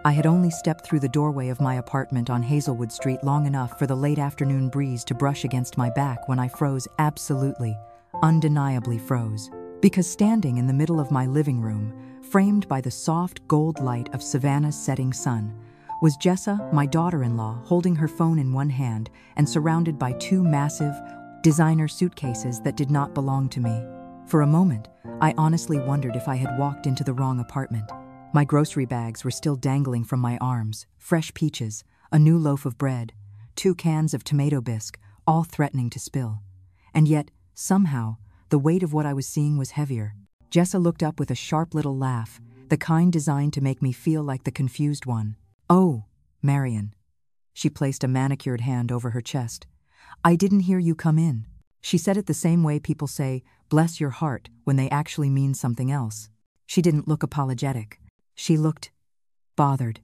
I had only stepped through the doorway of my apartment on Hazelwood Street long enough for the late afternoon breeze to brush against my back when I froze, absolutely, undeniably froze. Because standing in the middle of my living room, framed by the soft gold light of Savannah's setting sun, was Jessa, my daughter-in-law, holding her phone in one hand and surrounded by two massive, designer suitcases that did not belong to me. For a moment, I honestly wondered if I had walked into the wrong apartment. My grocery bags were still dangling from my arms, fresh peaches, a new loaf of bread, 2 cans of tomato bisque, all threatening to spill. And yet, somehow, the weight of what I was seeing was heavier. Jessa looked up with a sharp little laugh, the kind designed to make me feel like the confused one. "Oh, Marian." She placed a manicured hand over her chest. "I didn't hear you come in." She said it the same way people say, "bless your heart," when they actually mean something else. She didn't look apologetic. She looked bothered,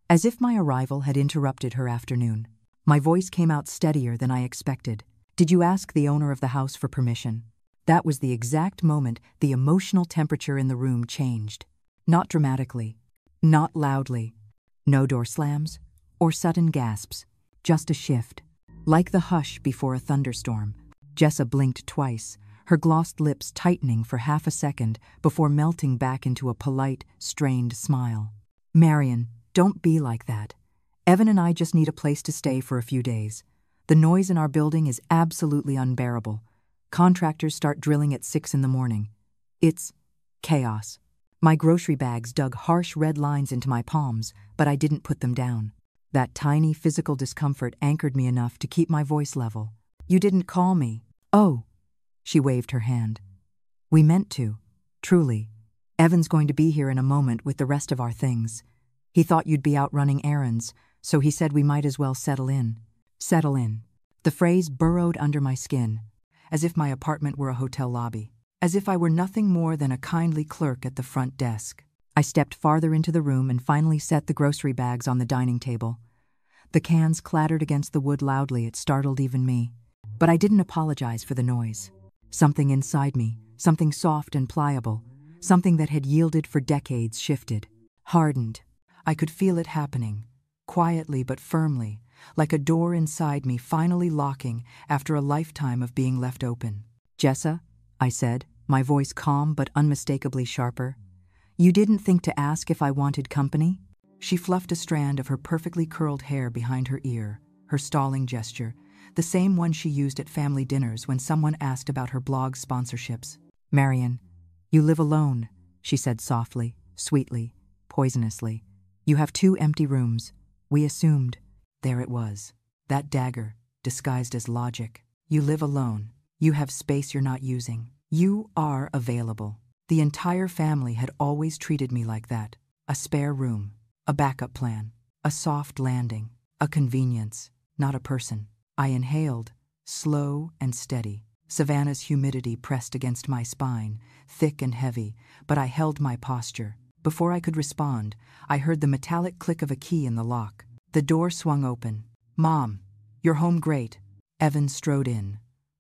as if my arrival had interrupted her afternoon. My voice came out steadier than I expected. "Did you ask the owner of the house for permission?" That was the exact moment the emotional temperature in the room changed. Not dramatically, not loudly. No door slams or sudden gasps, just a shift. Like the hush before a thunderstorm. Jessa blinked twice, her glossed lips tightening for half a second before melting back into a polite, strained smile. "Marian, don't be like that. Evan and I just need a place to stay for a few days. The noise in our building is absolutely unbearable. Contractors start drilling at 6 in the morning. It's chaos." My grocery bags dug harsh red lines into my palms, but I didn't put them down. That tiny physical discomfort anchored me enough to keep my voice level. "You didn't call me." "Oh." She waved her hand. "We meant to. Truly. Evan's going to be here in a moment with the rest of our things. He thought you'd be out running errands, so he said we might as well settle in." Settle in. The phrase burrowed under my skin, as if my apartment were a hotel lobby, as if I were nothing more than a kindly clerk at the front desk. I stepped farther into the room and finally set the grocery bags on the dining table. The cans clattered against the wood loudly. It startled even me. But I didn't apologize for the noise. Something inside me, something soft and pliable, something that had yielded for decades, shifted, hardened. I could feel it happening, quietly but firmly, like a door inside me finally locking after a lifetime of being left open. "Jessa," I said, my voice calm but unmistakably sharper, "you didn't think to ask if I wanted company?" She fluffed a strand of her perfectly curled hair behind her ear, her stalling gesture, the same one she used at family dinners when someone asked about her blog sponsorships. "Marian, you live alone," she said softly, sweetly, poisonously. "You have 2 empty rooms. We assumed." There it was, that dagger, disguised as logic. "You live alone. You have space you're not using. You are available." The entire family had always treated me like that. A spare room, a backup plan, a soft landing, a convenience, not a person. I inhaled, slow and steady. Savannah's humidity pressed against my spine, thick and heavy, but I held my posture. Before I could respond, I heard the metallic click of a key in the lock. The door swung open. "Mom, you're home great." Evan strode in,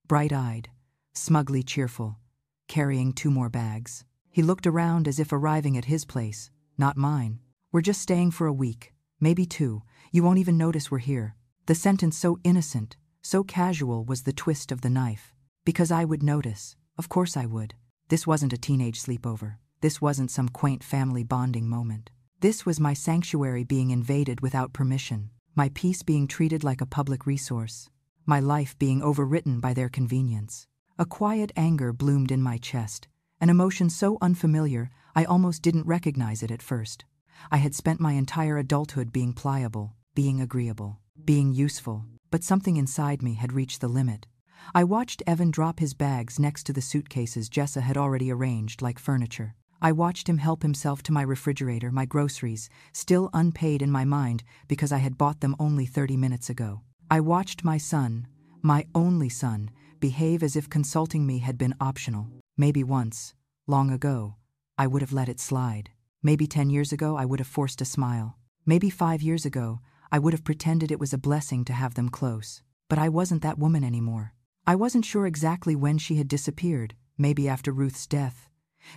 bright-eyed, smugly cheerful, carrying 2 more bags. He looked around as if arriving at his place, not mine. "We're just staying for a week, maybe 2. You won't even notice we're here." The sentence so innocent, so casual was the twist of the knife. Because I would notice. Of course I would. This wasn't a teenage sleepover. This wasn't some quaint family bonding moment. This was my sanctuary being invaded without permission, my peace being treated like a public resource, my life being overwritten by their convenience. A quiet anger bloomed in my chest, an emotion so unfamiliar I almost didn't recognize it at first. I had spent my entire adulthood being pliable, being agreeable, being useful, but something inside me had reached the limit. I watched Evan drop his bags next to the suitcases Jessa had already arranged like furniture. I watched him help himself to my refrigerator, my groceries, still unpaid in my mind because I had bought them only 30 minutes ago. I watched my son, my only son, behave as if consulting me had been optional. Maybe once, long ago, I would have let it slide. Maybe 10 years ago I would have forced a smile. Maybe 5 years ago I would have pretended it was a blessing to have them close. But I wasn't that woman anymore. I wasn't sure exactly when she had disappeared, maybe after Ruth's death.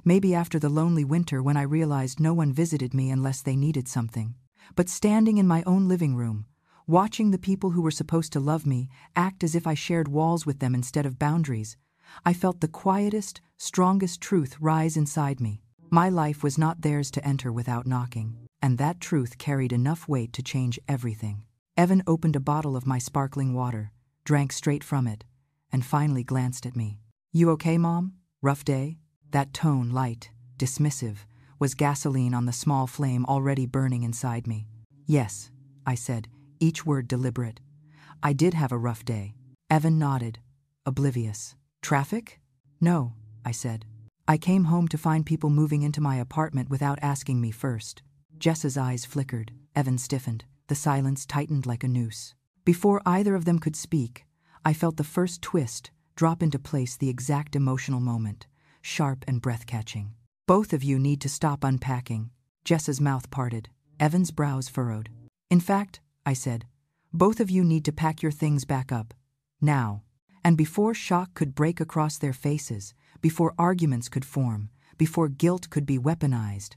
Maybe after the lonely winter when I realized no one visited me unless they needed something. But standing in my own living room, watching the people who were supposed to love me act as if I shared walls with them instead of boundaries, I felt the quietest, strongest truth rise inside me. My life was not theirs to enter without knocking, and that truth carried enough weight to change everything. Evan opened a bottle of my sparkling water, drank straight from it, and finally glanced at me. "You okay, Mom? Rough day?" That tone, light, dismissive, was gasoline on the small flame already burning inside me. "Yes," I said, each word deliberate. "I did have a rough day." Evan nodded, oblivious. "Traffic?" "No," I said. "I came home to find people moving into my apartment without asking me first." Jessa's eyes flickered. Evan stiffened. The silence tightened like a noose. Before either of them could speak, I felt the first twist drop into place, the exact emotional moment, sharp and breath-catching. "Both of you need to stop unpacking." Jessa's mouth parted. Evan's brows furrowed. "In fact," I said, "both of you need to pack your things back up. Now." And before shock could break across their faces, before arguments could form, before guilt could be weaponized,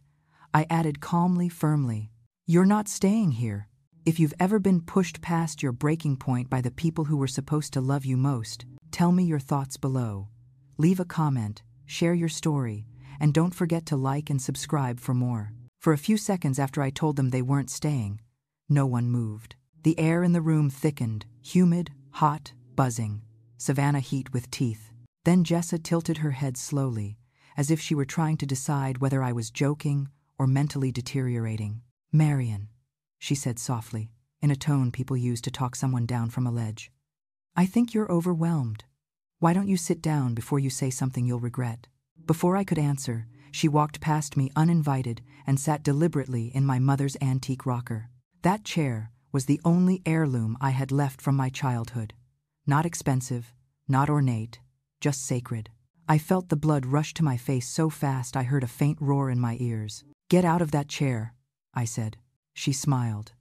I added calmly, firmly, "You're not staying here. If you've ever been pushed past your breaking point by the people who were supposed to love you most, tell me your thoughts below. Leave a comment, share your story, and don't forget to like and subscribe for more." For a few seconds after I told them they weren't staying, no one moved. The air in the room thickened, humid, hot, buzzing, Savannah heat with teeth. Then Jessa tilted her head slowly, as if she were trying to decide whether I was joking or mentally deteriorating. "Marian," she said softly, in a tone people use to talk someone down from a ledge. "I think you're overwhelmed. Why don't you sit down before you say something you'll regret?" Before I could answer, she walked past me uninvited and sat deliberately in my mother's antique rocker. That chair was the only heirloom I had left from my childhood. Not expensive, not ornate, just sacred. I felt the blood rush to my face so fast I heard a faint roar in my ears. "Get out of that chair," I said. She smiled.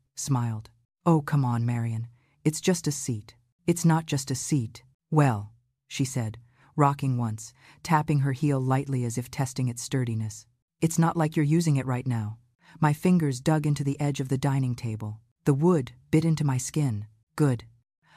"Oh, come on, Marian. It's just a seat." "It's not just a seat." "Well," she said, rocking once, tapping her heel lightly as if testing its sturdiness. "It's not like you're using it right now." My fingers dug into the edge of the dining table. The wood bit into my skin. Good.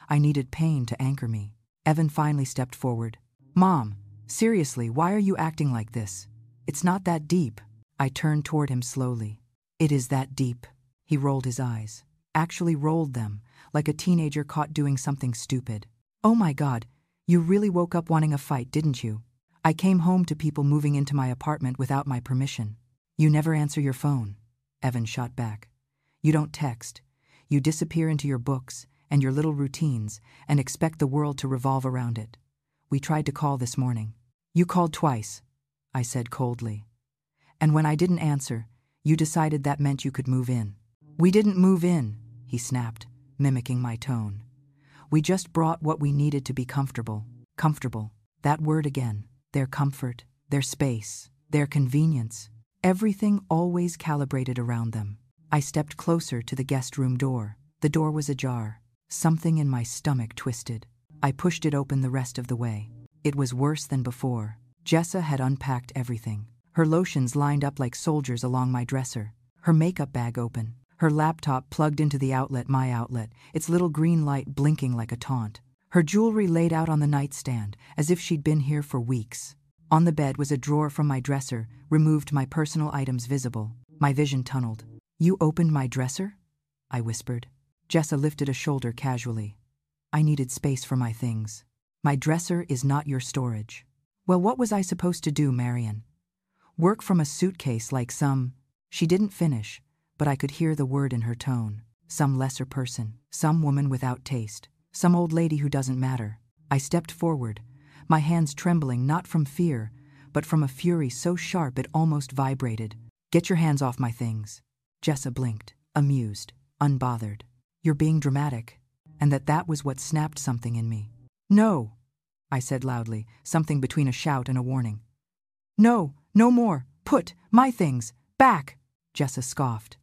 I needed pain to anchor me. Evan finally stepped forward. "Mom, seriously, why are you acting like this? It's not that deep." I turned toward him slowly. "It is that deep." He rolled his eyes. Actually rolled them, like a teenager caught doing something stupid. "Oh my God, you really woke up wanting a fight, didn't you? I came home to people moving into my apartment without my permission." "You never answer your phone," Evan shot back. "You don't text. You disappear into your books and your little routines and expect the world to revolve around it. We tried to call this morning." "You called twice," I said coldly. "And when I didn't answer, you decided that meant you could move in." "We didn't move in," he snapped, mimicking my tone. "We just brought what we needed to be comfortable." Comfortable. That word again. Their comfort, their space, their convenience. Everything always calibrated around them. I stepped closer to the guest room door. The door was ajar. Something in my stomach twisted. I pushed it open the rest of the way. It was worse than before. Jessa had unpacked everything. Her lotions lined up like soldiers along my dresser. Her makeup bag open. Her laptop plugged into the outlet, my outlet, its little green light blinking like a taunt. Her jewelry laid out on the nightstand, as if she'd been here for weeks. On the bed was a drawer from my dresser, removed, my personal items visible. My vision tunneled. "You opened my dresser?" I whispered. Jessa lifted a shoulder casually. "I needed space for my things." "My dresser is not your storage." "Well, what was I supposed to do, Marian? Work from a suitcase like some—" She didn't finish, but I could hear the word in her tone. Some lesser person, some woman without taste, some old lady who doesn't matter. I stepped forward, my hands trembling not from fear, but from a fury so sharp it almost vibrated. "Get your hands off my things." Jessa blinked, amused, unbothered. "You're being dramatic." And that was what snapped something in me. "No," I said loudly, something between a shout and a warning. "No, no more. Put my things back." Jessa scoffed.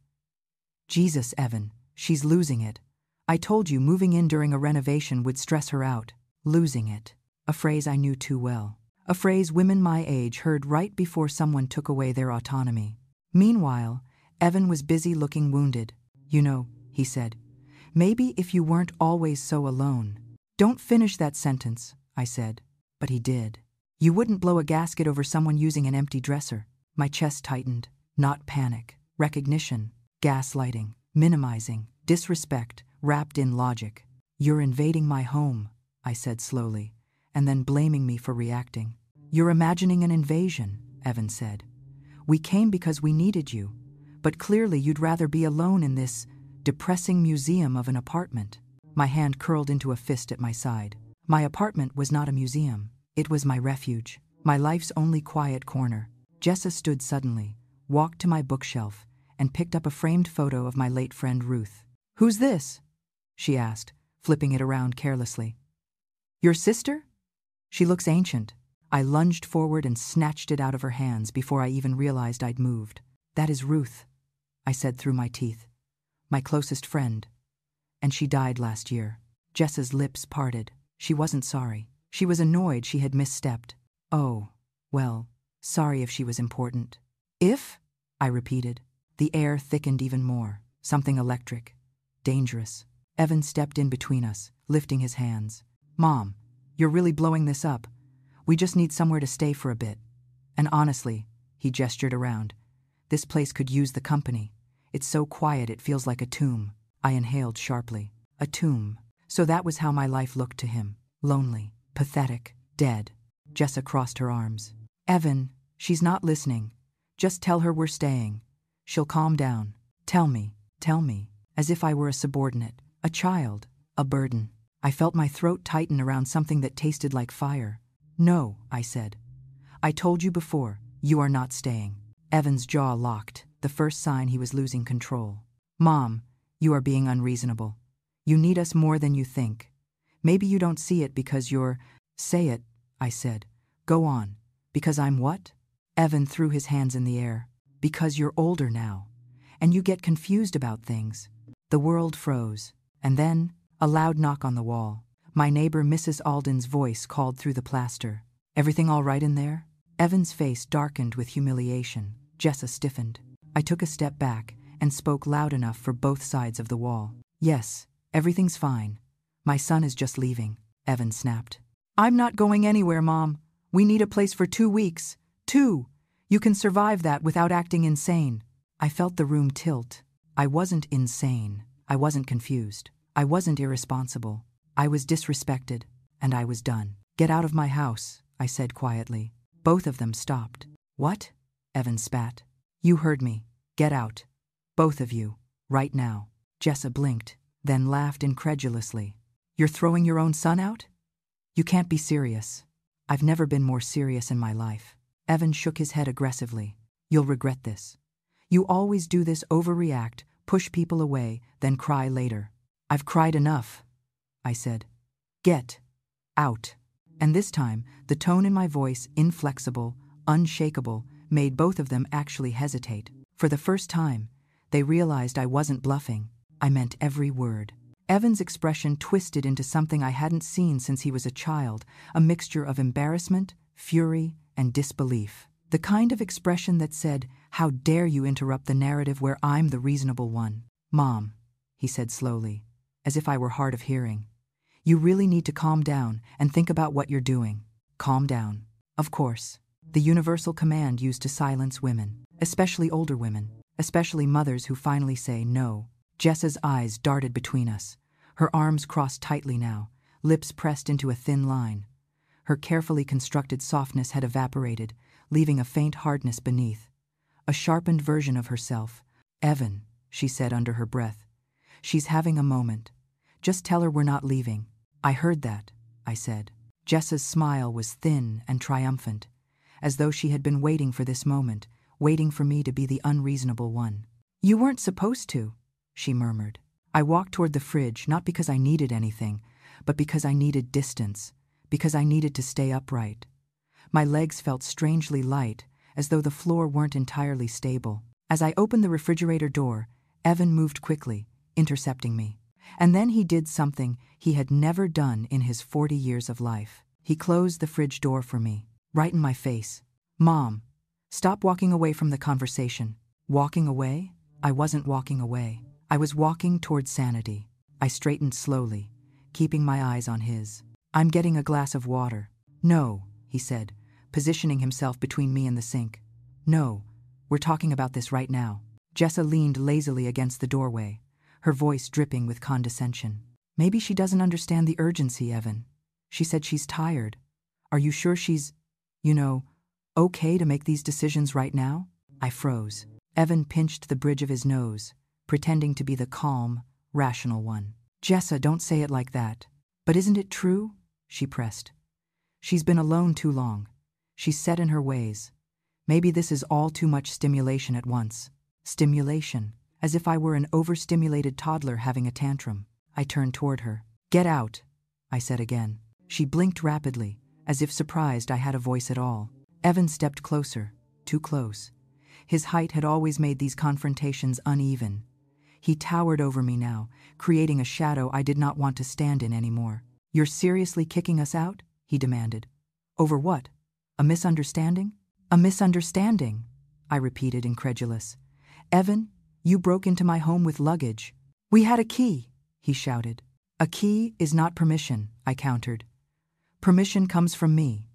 "Jesus, Evan, she's losing it. I told you moving in during a renovation would stress her out." Losing it. A phrase I knew too well. A phrase women my age heard right before someone took away their autonomy. Meanwhile, Evan was busy looking wounded. You know, he said, maybe if you weren't always so alone. Don't finish that sentence, I said. But he did. You wouldn't blow a gasket over someone using an empty dresser. My chest tightened. Not panic. Recognition. Gaslighting. Minimizing. Disrespect. Wrapped in logic. You're invading my home, I said slowly, and then blaming me for reacting. You're imagining an invasion, Evan said. We came because we needed you, but clearly you'd rather be alone in this depressing museum of an apartment. My hand curled into a fist at my side. My apartment was not a museum. It was my refuge, my life's only quiet corner. Jessa stood suddenly, walked to my bookshelf, and picked up a framed photo of my late friend Ruth. Who's this? She asked, flipping it around carelessly. Your sister? She looks ancient. I lunged forward and snatched it out of her hands before I even realized I'd moved. That is Ruth, I said through my teeth. My closest friend. And she died last year. Jessa's lips parted. She wasn't sorry. She was annoyed she had misstepped. Oh, well, sorry if she was important. If? I repeated. The air thickened even more. Something electric. Dangerous. Evan stepped in between us, lifting his hands. Mom, you're really blowing this up. We just need somewhere to stay for a bit. And honestly, he gestured around, this place could use the company. It's so quiet it feels like a tomb. I inhaled sharply. A tomb. So that was how my life looked to him. Lonely. Pathetic. Dead. Jessa crossed her arms. Evan, she's not listening. Just tell her we're staying. She'll calm down. Tell me. As if I were a subordinate. A child. A burden. I felt my throat tighten around something that tasted like fire. No, I said. I told you before, you are not staying. Evan's jaw locked, the first sign he was losing control. Mom, you are being unreasonable. You need us more than you think. Maybe you don't see it because you're... Say it, I said. Go on. Because I'm what? Evan threw his hands in the air. Because you're older now. And you get confused about things. The world froze. And then, a loud knock on the wall. My neighbor Mrs. Alden's voice called through the plaster. Everything all right in there? Evan's face darkened with humiliation. Jessa stiffened. I took a step back and spoke loud enough for both sides of the wall. Yes, everything's fine. My son is just leaving, Evan snapped. I'm not going anywhere, Mom. We need a place for 2 weeks. 2. You can survive that without acting insane. I felt the room tilt. I wasn't insane. I wasn't confused. I wasn't irresponsible. I was disrespected, and I was done. Get out of my house, I said quietly. Both of them stopped. What? Evan spat. You heard me. Get out. Both of you. Right now. Jessa blinked, then laughed incredulously. You're throwing your own son out? You can't be serious. I've never been more serious in my life. Evan shook his head aggressively. You'll regret this. You always do this, overreact, push people away, then cry later. I've cried enough, I said. Get out. And this time, the tone in my voice, inflexible, unshakable, made both of them actually hesitate. For the first time, they realized I wasn't bluffing. I meant every word. Evan's expression twisted into something I hadn't seen since he was a child, a mixture of embarrassment, fury, and disbelief. The kind of expression that said, how dare you interrupt the narrative where I'm the reasonable one. Mom, he said slowly, as if I were hard of hearing. You really need to calm down and think about what you're doing. Calm down. Of course. The universal command used to silence women, especially older women, especially mothers who finally say no. Jessa's eyes darted between us. Her arms crossed tightly now, lips pressed into a thin line. Her carefully constructed softness had evaporated, leaving a faint hardness beneath. A sharpened version of herself. Evan, she said under her breath. She's having a moment. Just tell her we're not leaving. I heard that, I said. Jessa's smile was thin and triumphant, as though she had been waiting for this moment, waiting for me to be the unreasonable one. You weren't supposed to, she murmured. I walked toward the fridge, not because I needed anything, but because I needed distance, because I needed to stay upright. My legs felt strangely light, as though the floor weren't entirely stable. As I opened the refrigerator door, Evan moved quickly, intercepting me. And then he did something he had never done in his 40 years of life. He closed the fridge door for me, right in my face. Mom, stop walking away from the conversation. Walking away? I wasn't walking away. I was walking towards sanity. I straightened slowly, keeping my eyes on his. I'm getting a glass of water. No, he said, positioning himself between me and the sink. No, we're talking about this right now. Jessa leaned lazily against the doorway, her voice dripping with condescension. Maybe she doesn't understand the urgency, Evan. She said she's tired. Are you sure she's, okay to make these decisions right now? I froze. Evan pinched the bridge of his nose, pretending to be the calm, rational one. Jessa, don't say it like that. But isn't it true? She pressed. She's been alone too long. She's set in her ways. Maybe this is all too much stimulation at once. Stimulation, as if I were an overstimulated toddler having a tantrum. I turned toward her. Get out, I said again. She blinked rapidly, as if surprised I had a voice at all. Evan stepped closer, too close. His height had always made these confrontations uneven. He towered over me now, creating a shadow I did not want to stand in anymore. You're seriously kicking us out? He demanded. Over what? A misunderstanding? A misunderstanding, I repeated, incredulous. Evan, you broke into my home with luggage. We had a key, he shouted. A key is not permission, I countered. Permission comes from me.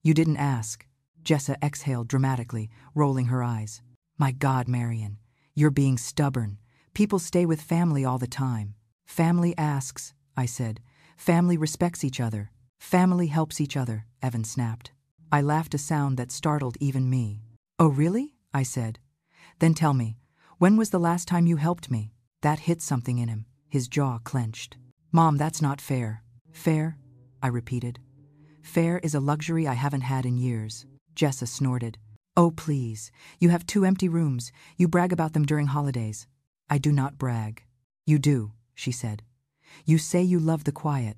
You didn't ask. Jessa exhaled dramatically, rolling her eyes. My God, Marian, you're being stubborn. People stay with family all the time. Family asks, I said. Family respects each other. Family helps each other, Evan snapped. I laughed, a sound that startled even me. Oh, really? I said. Then tell me, when was the last time you helped me? That hit something in him. His jaw clenched. Mom, that's not fair. Fair? I repeated. Fair is a luxury I haven't had in years. Jessa snorted. Oh, please. You have 2 empty rooms. You brag about them during holidays. I do not brag. You do, she said. You say you love the quiet,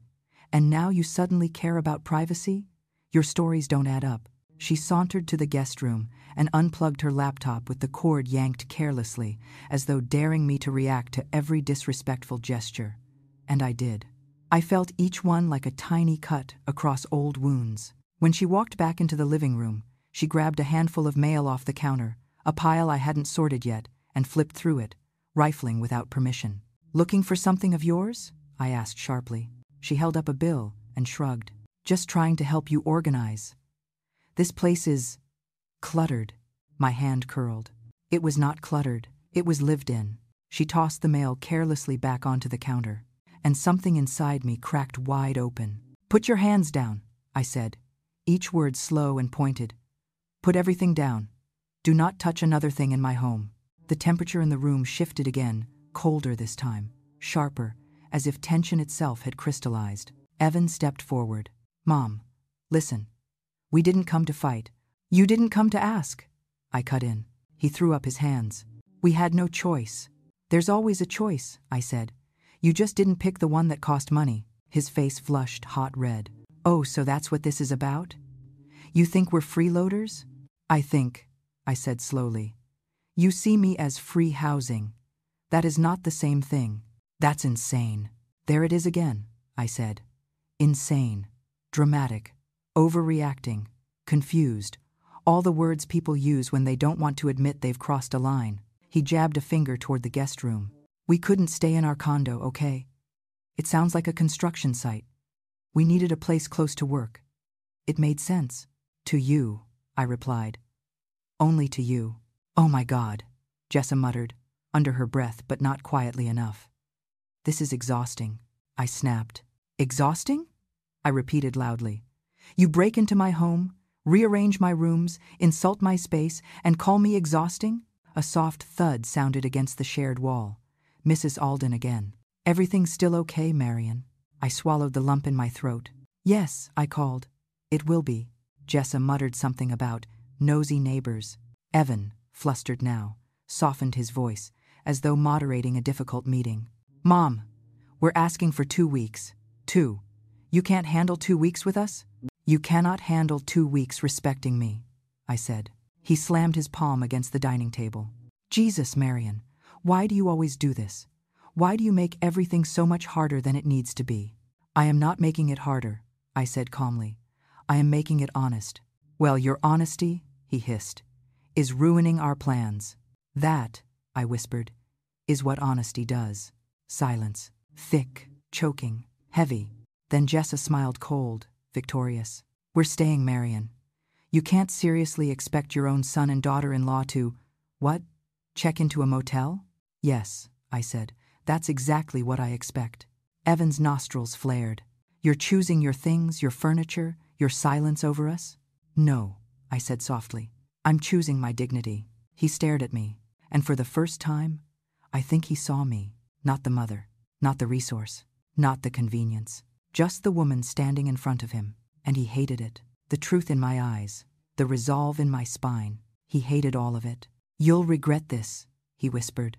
and now you suddenly care about privacy? Your stories don't add up. She sauntered to the guest room and unplugged her laptop with the cord yanked carelessly, as though daring me to react to every disrespectful gesture. And I did. I felt each one like a tiny cut across old wounds. When she walked back into the living room, she grabbed a handful of mail off the counter, a pile I hadn't sorted yet, and flipped through it, rifling without permission. Looking for something of yours? I asked sharply. She held up a bill and shrugged. Just trying to help you organize. This place is cluttered. My hand curled. It was not cluttered. It was lived in. She tossed the mail carelessly back onto the counter, and something inside me cracked wide open. Put your hands down, I said, each word slow and pointed. Put everything down. Do not touch another thing in my home. The temperature in the room shifted again, colder this time, sharper, as if tension itself had crystallized. Evan stepped forward. Mom, listen. We didn't come to fight. You didn't come to ask. I cut in. He threw up his hands. We had no choice. There's always a choice, I said. You just didn't pick the one that cost money. His face flushed hot red. Oh, so that's what this is about? You think we're freeloaders? I said slowly. You see me as free housing. That is not the same thing. That's insane. There it is again, I said. Insane. Dramatic. Overreacting. Confused. All the words people use when they don't want to admit they've crossed a line. He jabbed a finger toward the guest room. We couldn't stay in our condo, okay? It sounds like a construction site. We needed a place close to work. It made sense. To you, I replied. Only to you. Oh my God, Jessa muttered, under her breath but not quietly enough. This is exhausting, I snapped. Exhausting? I repeated loudly. You break into my home, rearrange my rooms, insult my space, and call me exhausting? A soft thud sounded against the shared wall. Mrs. Alden again. Everything's still okay, Marian. I swallowed the lump in my throat. Yes, I called. It will be. Jessa muttered something about nosy neighbors. Evan, flustered now, softened his voice, as though moderating a difficult meeting. Mom, we're asking for 2 weeks. 2. You can't handle 2 weeks with us? You cannot handle 2 weeks respecting me, I said. He slammed his palm against the dining table. Jesus, Marian, why do you always do this? Why do you make everything so much harder than it needs to be? I am not making it harder, I said calmly. I am making it honest. Well, your honesty, he hissed, is ruining our plans. That, I whispered, is what honesty does. Silence. Thick, choking, heavy. Then Jessa smiled cold, victorious. We're staying, Marian. You can't seriously expect your own son and daughter-in-law to, what? Check into a motel? Yes, I said. That's exactly what I expect. Evan's nostrils flared. You're choosing your things, your furniture, your silence over us? No, I said softly. I'm choosing my dignity. He stared at me, and for the first time, I think he saw me, not the mother, not the resource, not the convenience, just the woman standing in front of him, and he hated it. The truth in my eyes, the resolve in my spine. He hated all of it. You'll regret this, he whispered.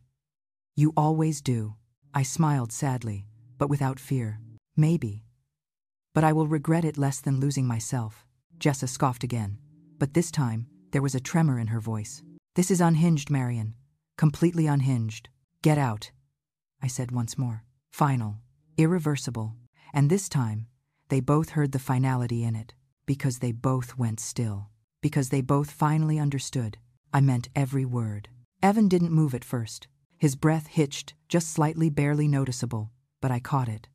You always do. I smiled sadly, but without fear. Maybe. But I will regret it less than losing myself. Jessa scoffed again, but this time there was a tremor in her voice. This is unhinged, Marian. Completely unhinged. Get out, I said once more. Final. Irreversible. And this time, they both heard the finality in it, because they both went still. Because they both finally understood. I meant every word. Evan didn't move at first. His breath hitched, just slightly, barely noticeable, but I caught it.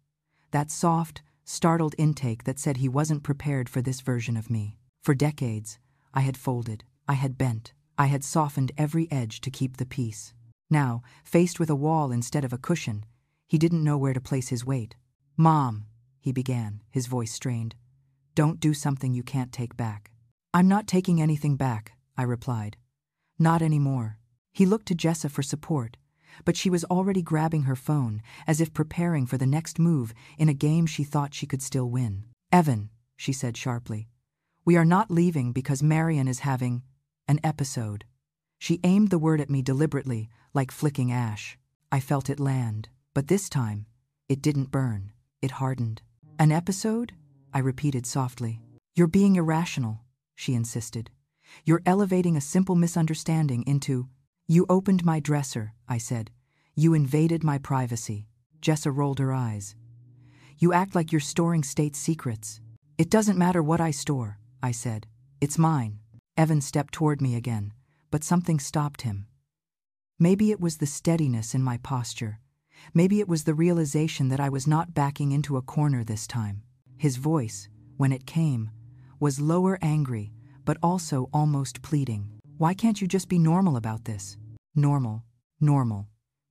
That soft, startled intake that said he wasn't prepared for this version of me. For decades, I had folded, I had bent, I had softened every edge to keep the peace. Now, faced with a wall instead of a cushion, he didn't know where to place his weight. Mom, he began, his voice strained. Don't do something you can't take back. I'm not taking anything back, I replied. Not anymore. He looked to Jessa for support, but she was already grabbing her phone, as if preparing for the next move in a game she thought she could still win. Evan, she said sharply, we are not leaving because Marian is having an episode. She aimed the word at me deliberately, like flicking ash. I felt it land, but this time, it didn't burn. It hardened. An episode? I repeated softly. You're being irrational, she insisted. You're elevating a simple misunderstanding into, you opened my dresser, I said. You invaded my privacy. Jessa rolled her eyes. You act like you're storing state secrets. It doesn't matter what I store, I said. It's mine. Evan stepped toward me again, but something stopped him. Maybe it was the steadiness in my posture. Maybe it was the realization that I was not backing into a corner this time. His voice, when it came, was lower, angry, but also almost pleading. Why can't you just be normal about this? Normal,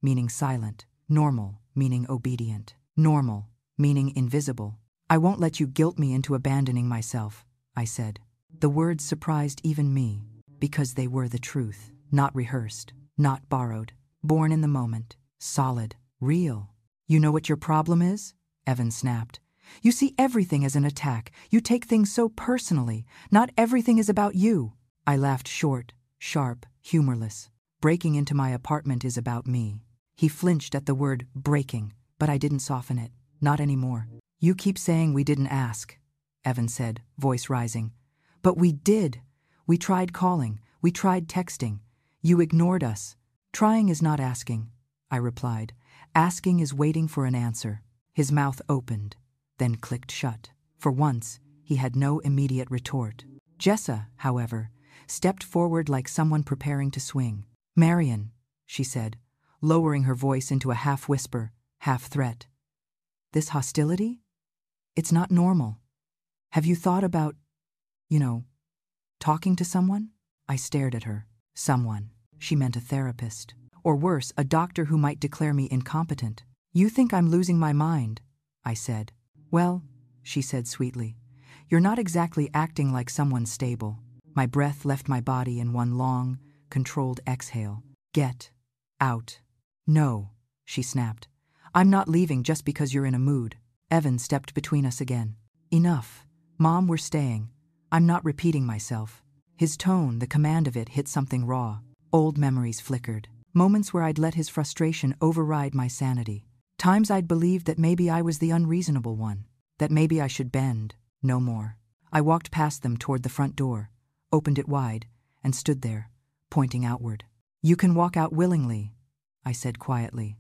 meaning silent. Normal, meaning obedient. Normal, meaning invisible. I won't let you guilt me into abandoning myself, I said. The words surprised even me, because they were the truth. Not rehearsed, not borrowed. Born in the moment. Solid. Real. You know what your problem is? Evan snapped. You see everything as an attack. You take things so personally. Not everything is about you. I laughed short, sharp, humorless. Breaking into my apartment is about me. He flinched at the word breaking, but I didn't soften it. Not anymore. You keep saying we didn't ask, Evan said, voice rising. But we did. We tried calling. We tried texting. You ignored us. Trying is not asking, I replied. Asking is waiting for an answer. His mouth opened, then clicked shut. For once, he had no immediate retort. Jessa, however, stepped forward like someone preparing to swing. Marian, she said, lowering her voice into a half-whisper, half-threat. This hostility? It's not normal. Have you thought about, talking to someone? I stared at her. Someone. She meant a therapist. Or worse, a doctor who might declare me incompetent. You think I'm losing my mind, I said. Well, she said sweetly, you're not exactly acting like someone stable. My breath left my body in one long, controlled exhale. Get out. No, she snapped. I'm not leaving just because you're in a mood. Evan stepped between us again. Enough. Mom, we're staying. I'm not repeating myself. His tone, the command of it, hit something raw. Old memories flickered. Moments where I'd let his frustration override my sanity. Times I'd believed that maybe I was the unreasonable one. That maybe I should bend. No more. I walked past them toward the front door, opened it wide, and stood there, pointing outward. You can walk out willingly, I said quietly.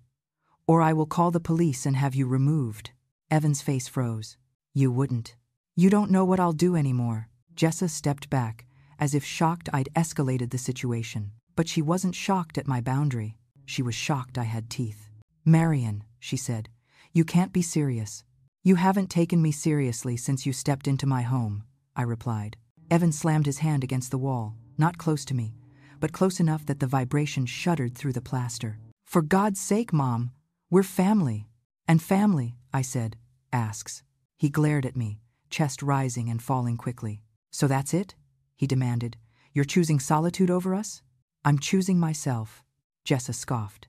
Or I will call the police and have you removed. Evan's face froze. You wouldn't. You don't know what I'll do anymore. Jessa stepped back, as if shocked I'd escalated the situation. But she wasn't shocked at my boundary. She was shocked I had teeth. "Marian," she said, "you can't be serious." "You haven't taken me seriously since you stepped into my home," I replied. Evan slammed his hand against the wall, not close to me, but close enough that the vibration shuddered through the plaster. "For God's sake, Mom, we're family." "And family," I said, asks. He glared at me, chest rising and falling quickly. "So that's it?" he demanded. "You're choosing solitude over us?" "I'm choosing myself," Jessa scoffed.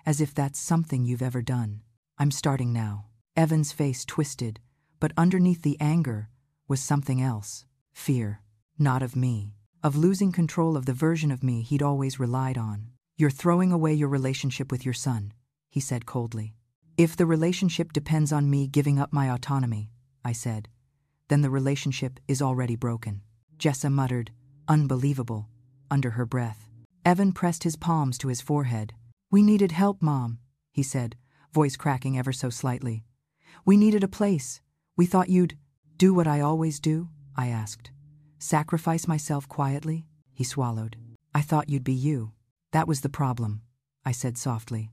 "As if that's something you've ever done." "I'm starting now." Evan's face twisted, but underneath the anger was something else. Fear. Not of me. Of losing control of the version of me he'd always relied on. "You're throwing away your relationship with your son," he said coldly. "If the relationship depends on me giving up my autonomy," I said, "then the relationship is already broken." Jessa muttered, "Unbelievable," under her breath. Evan pressed his palms to his forehead. "We needed help, Mom," he said, voice cracking ever so slightly. "We needed a place. We thought you'd—" "Do what I always do?" I asked. "Sacrifice myself quietly?" He swallowed. "I thought you'd be you." "That was the problem," I said softly.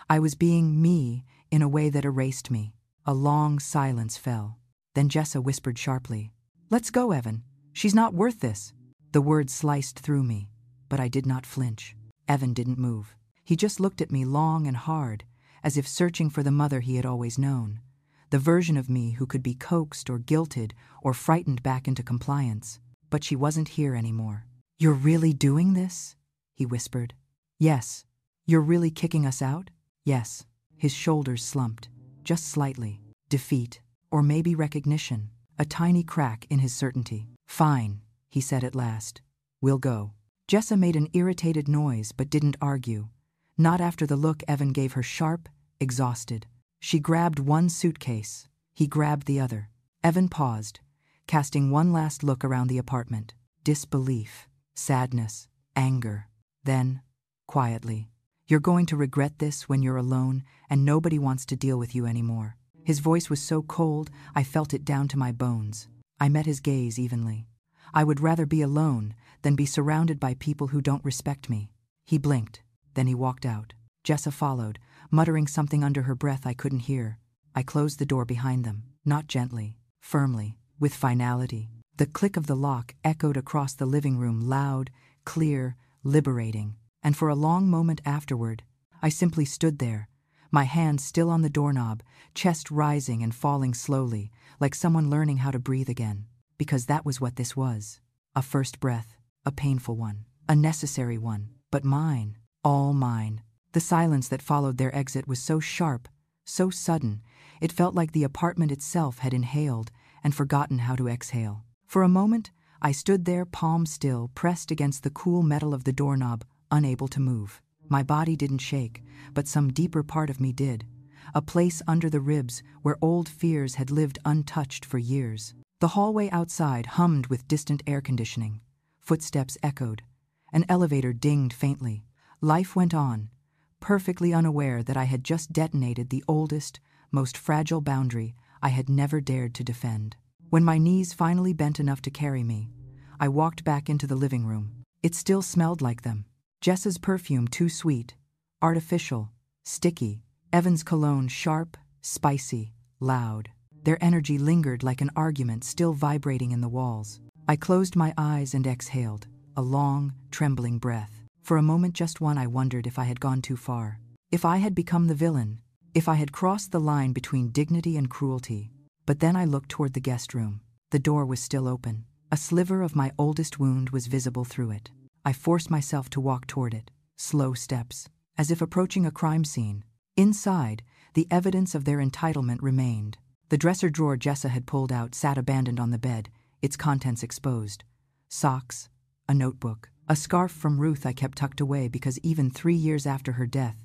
"I was being me in a way that erased me." A long silence fell. Then Jessa whispered sharply, "Let's go, Evan. She's not worth this." The words sliced through me, but I did not flinch. Evan didn't move. He just looked at me long and hard, as if searching for the mother he had always known, the version of me who could be coaxed or guilted or frightened back into compliance. But she wasn't here anymore. "You're really doing this?" he whispered. "Yes." "You're really kicking us out?" "Yes." His shoulders slumped, just slightly. Defeat, or maybe recognition, a tiny crack in his certainty. "Fine," he said at last. "We'll go." Jessa made an irritated noise but didn't argue. Not after the look Evan gave her, sharp, exhausted. She grabbed one suitcase. He grabbed the other. Evan paused, casting one last look around the apartment. Disbelief, sadness, anger. Then, quietly, "You're going to regret this when you're alone and nobody wants to deal with you anymore." His voice was so cold I felt it down to my bones. I met his gaze evenly. "I would rather be alone than be surrounded by people who don't respect me." He blinked, then he walked out. Jessa followed, muttering something under her breath I couldn't hear. I closed the door behind them, not gently, firmly, with finality. The click of the lock echoed across the living room, loud, clear, liberating. And for a long moment afterward, I simply stood there, my hand still on the doorknob, chest rising and falling slowly, like someone learning how to breathe again. Because that was what this was. A first breath, a painful one, a necessary one, but mine, all mine. The silence that followed their exit was so sharp, so sudden, it felt like the apartment itself had inhaled and forgotten how to exhale. For a moment, I stood there, palm still, pressed against the cool metal of the doorknob, unable to move. My body didn't shake, but some deeper part of me did. A place under the ribs where old fears had lived untouched for years. The hallway outside hummed with distant air conditioning. Footsteps echoed. An elevator dinged faintly. Life went on, perfectly unaware that I had just detonated the oldest, most fragile boundary I had never dared to defend. When my knees finally bent enough to carry me, I walked back into the living room. It still smelled like them. Jessa's perfume too sweet, artificial, sticky. Evan's cologne sharp, spicy, loud. Their energy lingered like an argument still vibrating in the walls. I closed my eyes and exhaled, a long, trembling breath. For a moment, just one, I wondered if I had gone too far. If I had become the villain. If I had crossed the line between dignity and cruelty. But then I looked toward the guest room. The door was still open. A sliver of my oldest wound was visible through it. I forced myself to walk toward it, slow steps, as if approaching a crime scene. Inside, the evidence of their entitlement remained. The dresser drawer Jessa had pulled out sat abandoned on the bed, its contents exposed. Socks, a notebook, a scarf from Ruth I kept tucked away because even 3 years after her death,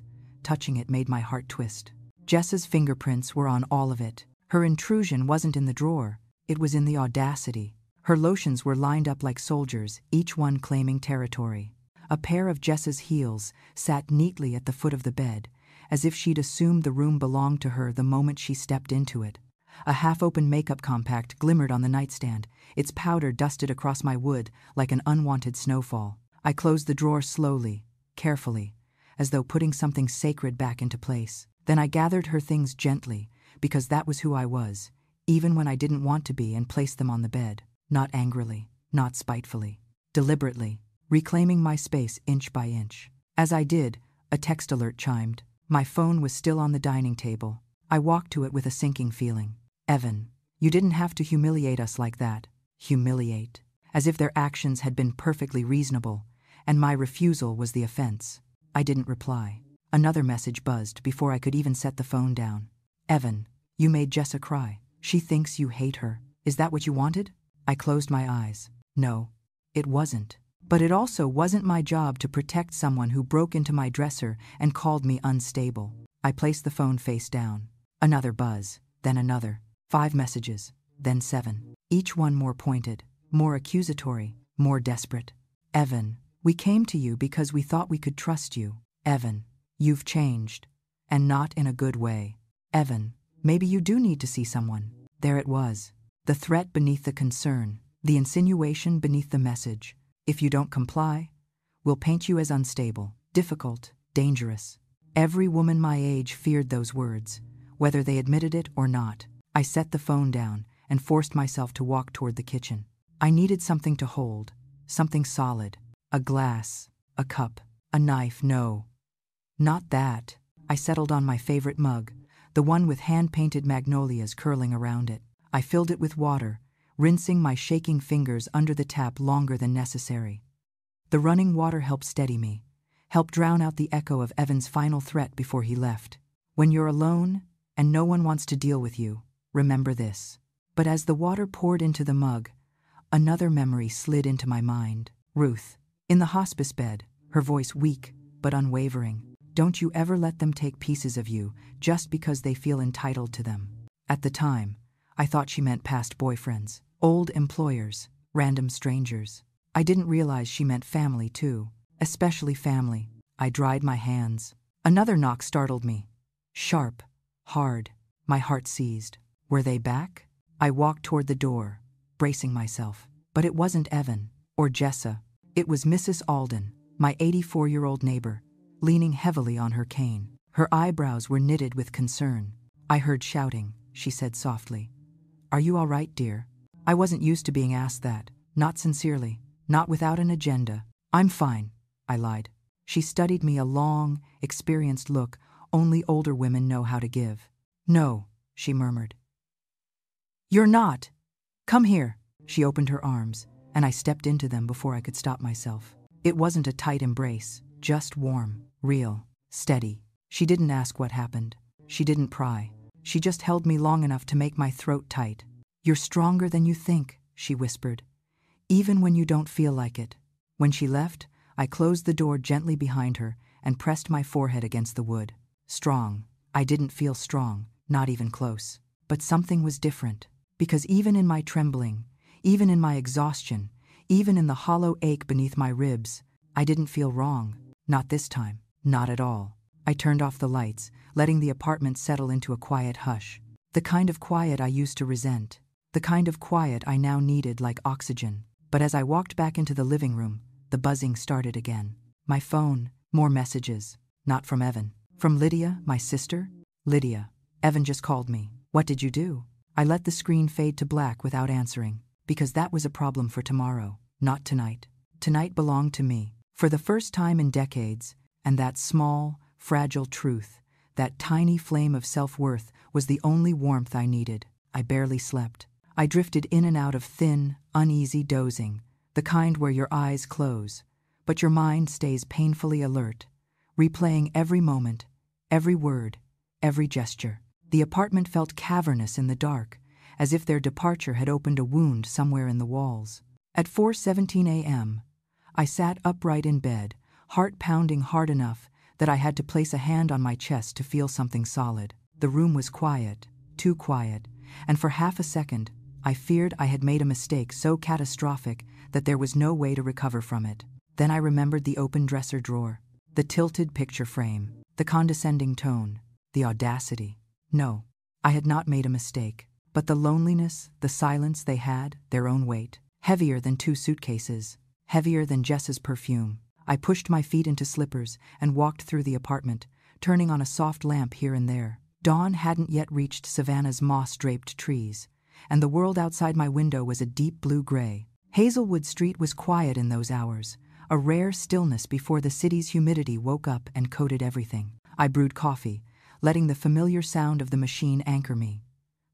touching it made my heart twist. Jessa's fingerprints were on all of it. Her intrusion wasn't in the drawer, it was in the audacity. Her lotions were lined up like soldiers, each one claiming territory. A pair of Jessa's heels sat neatly at the foot of the bed, as if she'd assumed the room belonged to her the moment she stepped into it. A half-open makeup compact glimmered on the nightstand, its powder dusted across my wood like an unwanted snowfall. I closed the drawer slowly, carefully, as though putting something sacred back into place. Then I gathered her things gently, because that was who I was, even when I didn't want to be, and placed them on the bed, not angrily, not spitefully, deliberately, reclaiming my space inch by inch. As I did, a text alert chimed. My phone was still on the dining table. I walked to it with a sinking feeling. Evan, you didn't have to humiliate us like that. Humiliate. As if their actions had been perfectly reasonable, and my refusal was the offense. I didn't reply. Another message buzzed before I could even set the phone down. Evan, you made Jessa cry. She thinks you hate her. Is that what you wanted? I closed my eyes. No, it wasn't. But it also wasn't my job to protect someone who broke into my dresser and called me unstable. I placed the phone face down. Another buzz, then another. 5 messages, then 7. Each one more pointed, more accusatory, more desperate. Evan, we came to you because we thought we could trust you. Evan, you've changed. And not in a good way. Evan, maybe you do need to see someone. There it was. The threat beneath the concern, the insinuation beneath the message. If you don't comply, we'll paint you as unstable, difficult, dangerous. Every woman my age feared those words, whether they admitted it or not. I set the phone down and forced myself to walk toward the kitchen. I needed something to hold, something solid. A glass, a cup, a knife. No, not that. I settled on my favorite mug, the one with hand-painted magnolias curling around it. I filled it with water, rinsing my shaking fingers under the tap longer than necessary. The running water helped steady me, helped drown out the echo of Evan's final threat before he left. When you're alone and no one wants to deal with you, remember this. But as the water poured into the mug, another memory slid into my mind. Ruth, in the hospice bed, her voice weak but unwavering. Don't you ever let them take pieces of you just because they feel entitled to them. At the time, I thought she meant past boyfriends, old employers, random strangers. I didn't realize she meant family too, especially family. I dried my hands. Another knock startled me. Sharp, hard. My heart seized. Were they back? I walked toward the door, bracing myself. But it wasn't Evan or Jessa. It was Mrs. Alden, my 84-year-old neighbor, leaning heavily on her cane. Her eyebrows were knitted with concern. I heard shouting. She said softly, "Are you all right, dear?" I wasn't used to being asked that, not sincerely, not without an agenda. "I'm fine," I lied. She studied me, a long, experienced look only older women know how to give. "No," she murmured. "You're not. Come here." She opened her arms, and I stepped into them before I could stop myself. It wasn't a tight embrace, just warm, real, steady. She didn't ask what happened. She didn't pry. She just held me long enough to make my throat tight. "You're stronger than you think," she whispered, "even when you don't feel like it." When she left, I closed the door gently behind her and pressed my forehead against the wood. Strong. I didn't feel strong, not even close. But something was different, because even in my trembling, even in my exhaustion, even in the hollow ache beneath my ribs, I didn't feel wrong. Not this time. Not at all. I turned off the lights, letting the apartment settle into a quiet hush. The kind of quiet I used to resent. The kind of quiet I now needed like oxygen. But as I walked back into the living room, the buzzing started again. My phone, more messages. Not from Evan. From Lydia, my sister. "Lydia, Evan just called me. What did you do?" I let the screen fade to black without answering, because that was a problem for tomorrow, not tonight. Tonight belonged to me. For the first time in decades, and that small, fragile truth, that tiny flame of self-worth, was the only warmth I needed. I barely slept. I drifted in and out of thin, uneasy dozing, the kind where your eyes close, but your mind stays painfully alert, replaying every moment, every word, every gesture. The apartment felt cavernous in the dark, as if their departure had opened a wound somewhere in the walls. At 4:17 a.m., I sat upright in bed, heart pounding hard enough that I had to place a hand on my chest to feel something solid. The room was quiet, too quiet, and for half a second, I feared I had made a mistake so catastrophic that there was no way to recover from it. Then I remembered the open dresser drawer, the tilted picture frame, the condescending tone, the audacity. No, I had not made a mistake, but the loneliness, the silence, they had their own weight, heavier than 2 suitcases, heavier than Jessa's perfume. I pushed my feet into slippers and walked through the apartment, turning on a soft lamp here and there. Dawn hadn't yet reached Savannah's moss-draped trees, and the world outside my window was a deep blue gray. Hazelwood Street was quiet in those hours, a rare stillness before the city's humidity woke up and coated everything. I brewed coffee, letting the familiar sound of the machine anchor me.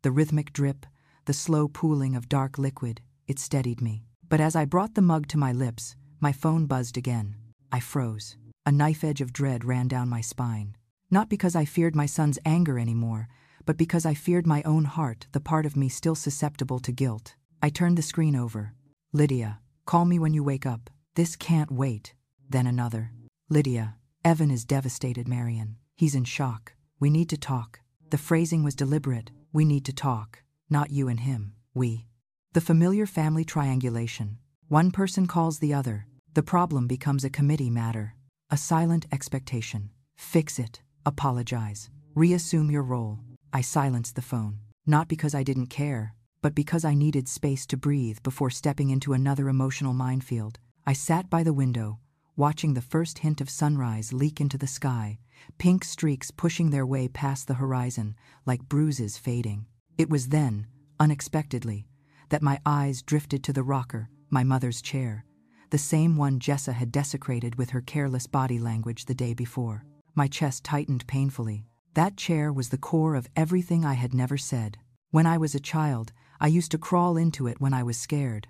The rhythmic drip, the slow pooling of dark liquid, it steadied me. But as I brought the mug to my lips, my phone buzzed again. I froze. A knife edge of dread ran down my spine. Not because I feared my son's anger anymore, but because I feared my own heart, the part of me still susceptible to guilt. I turned the screen over. Lydia, call me when you wake up. This can't wait. Then another. Lydia, Evan is devastated, Marian. He's in shock. We need to talk. The phrasing was deliberate. We need to talk. Not you and him. We. The familiar family triangulation. One person calls the other. The problem becomes a committee matter. A silent expectation. Fix it. Apologize. Reassume your role. I silenced the phone. Not because I didn't care, but because I needed space to breathe before stepping into another emotional minefield. I sat by the window, watching the first hint of sunrise leak into the sky, pink streaks pushing their way past the horizon like bruises fading. It was then, unexpectedly, that my eyes drifted to the rocker, my mother's chair, the same one Jessa had desecrated with her careless body language the day before. My chest tightened painfully. That chair was the core of everything I had never said. When I was a child, I used to crawl into it when I was scared.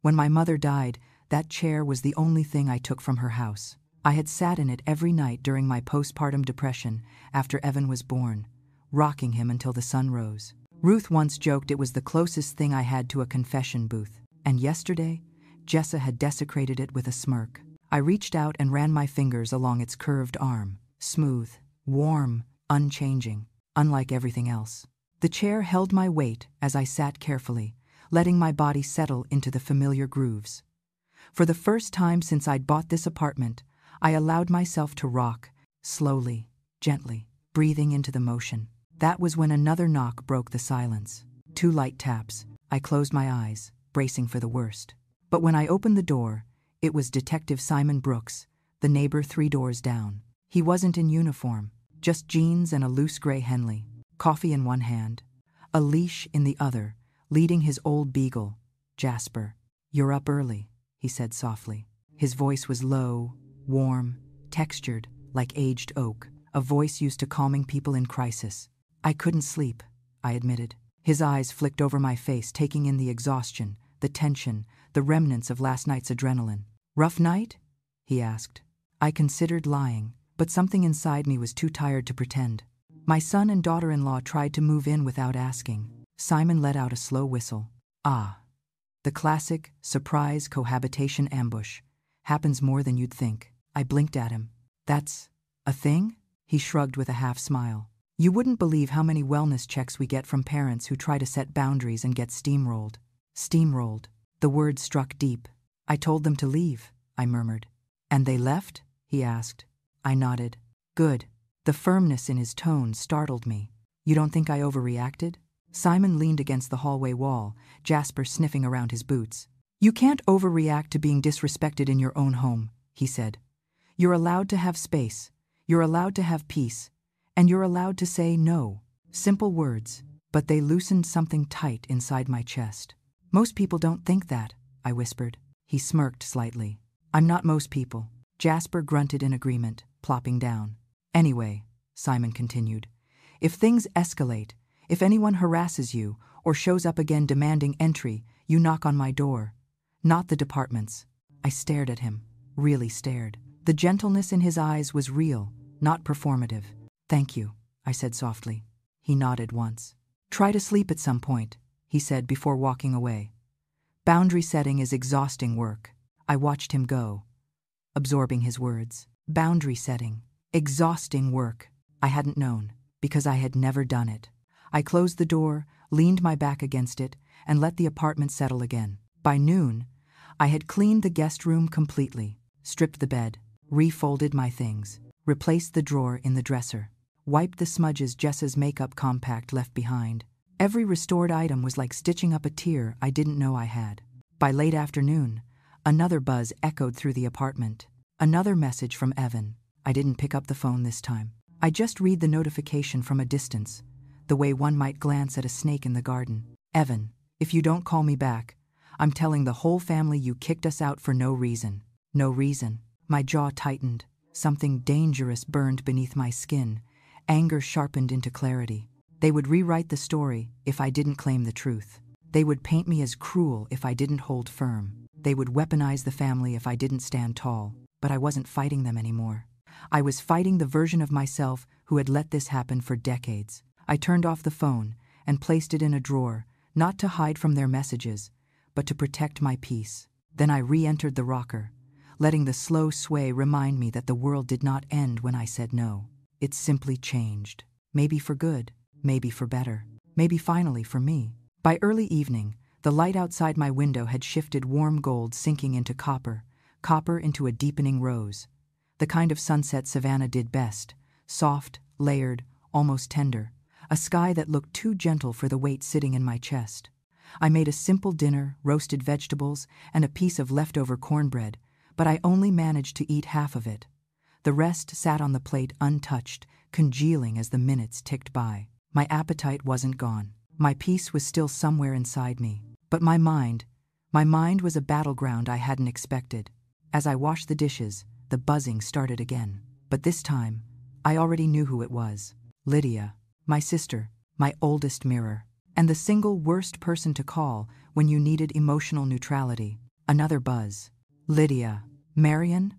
When my mother died, that chair was the only thing I took from her house. I had sat in it every night during my postpartum depression after Evan was born, rocking him until the sun rose. Ruth once joked it was the closest thing I had to a confession booth, and yesterday, Jessa had desecrated it with a smirk. I reached out and ran my fingers along its curved arm, smooth, warm, unchanging, unlike everything else. The chair held my weight as I sat carefully, letting my body settle into the familiar grooves. For the first time since I'd bought this apartment, I allowed myself to rock, slowly, gently, breathing into the motion. That was when another knock broke the silence. 2 light taps. I closed my eyes, bracing for the worst. But when I opened the door, it was Detective Simon Brooks, the neighbor 3 doors down. He wasn't in uniform, just jeans and a loose gray Henley, coffee in one hand, a leash in the other, leading his old beagle, Jasper. "You're up early," he said softly. His voice was low, warm, textured, like aged oak, a voice used to calming people in crisis. "I couldn't sleep," I admitted. His eyes flicked over my face, taking in the exhaustion, the tension, the remnants of last night's adrenaline. "Rough night?" he asked. I considered lying, but something inside me was too tired to pretend. My son and daughter-in-law tried to move in without asking. Simon let out a slow whistle. "Ah. The classic, surprise cohabitation ambush. Happens more than you'd think." I blinked at him. "That's a thing?" He shrugged with a half-smile. "You wouldn't believe how many wellness checks we get from parents who try to set boundaries and get steamrolled." Steamrolled. The word struck deep. "I told them to leave," I murmured. "And they left?" he asked. I nodded. "Good." The firmness in his tone startled me. "You don't think I overreacted?" Simon leaned against the hallway wall, Jasper sniffing around his boots. "You can't overreact to being disrespected in your own home," he said. "You're allowed to have space, you're allowed to have peace, and you're allowed to say no." Simple words, but they loosened something tight inside my chest. "Most people don't think that," I whispered. He smirked slightly. "I'm not most people." Jasper grunted in agreement, plopping down. "Anyway," Simon continued, "if things escalate, if anyone harasses you or shows up again demanding entry, you knock on my door. Not the department's." I stared at him, really stared. The gentleness in his eyes was real, not performative. "Thank you," I said softly. He nodded once. "Try to sleep at some point," he said before walking away. "Boundary setting is exhausting work." I watched him go, absorbing his words. Boundary setting. Exhausting work. I hadn't known, because I had never done it. I closed the door, leaned my back against it, and let the apartment settle again. By noon, I had cleaned the guest room completely, stripped the bed, refolded my things, replaced the drawer in the dresser, wiped the smudges Jessa's makeup compact left behind. Every restored item was like stitching up a tear I didn't know I had. By late afternoon, another buzz echoed through the apartment. Another message from Evan. I didn't pick up the phone this time. I just read the notification from a distance, the way one might glance at a snake in the garden. Evan, if you don't call me back, I'm telling the whole family you kicked us out for no reason. No reason. My jaw tightened. Something dangerous burned beneath my skin. Anger sharpened into clarity. They would rewrite the story if I didn't claim the truth. They would paint me as cruel if I didn't hold firm. They would weaponize the family if I didn't stand tall. But I wasn't fighting them anymore. I was fighting the version of myself who had let this happen for decades. I turned off the phone and placed it in a drawer, not to hide from their messages, but to protect my peace. Then I re-entered the rocker, letting the slow sway remind me that the world did not end when I said no. It simply changed. Maybe for good, maybe for better, maybe finally for me. By early evening, the light outside my window had shifted warm gold sinking into copper into a deepening rose. The kind of sunset Savannah did best, soft, layered, almost tender. A sky that looked too gentle for the weight sitting in my chest. I made a simple dinner, roasted vegetables, and a piece of leftover cornbread, but I only managed to eat half of it. The rest sat on the plate untouched, congealing as the minutes ticked by. My appetite wasn't gone. My peace was still somewhere inside me. But my mind was a battleground I hadn't expected. As I washed the dishes, the buzzing started again. But this time, I already knew who it was. Lydia, my sister, my oldest mirror, and the single worst person to call when you needed emotional neutrality. Another buzz. Lydia, Marian,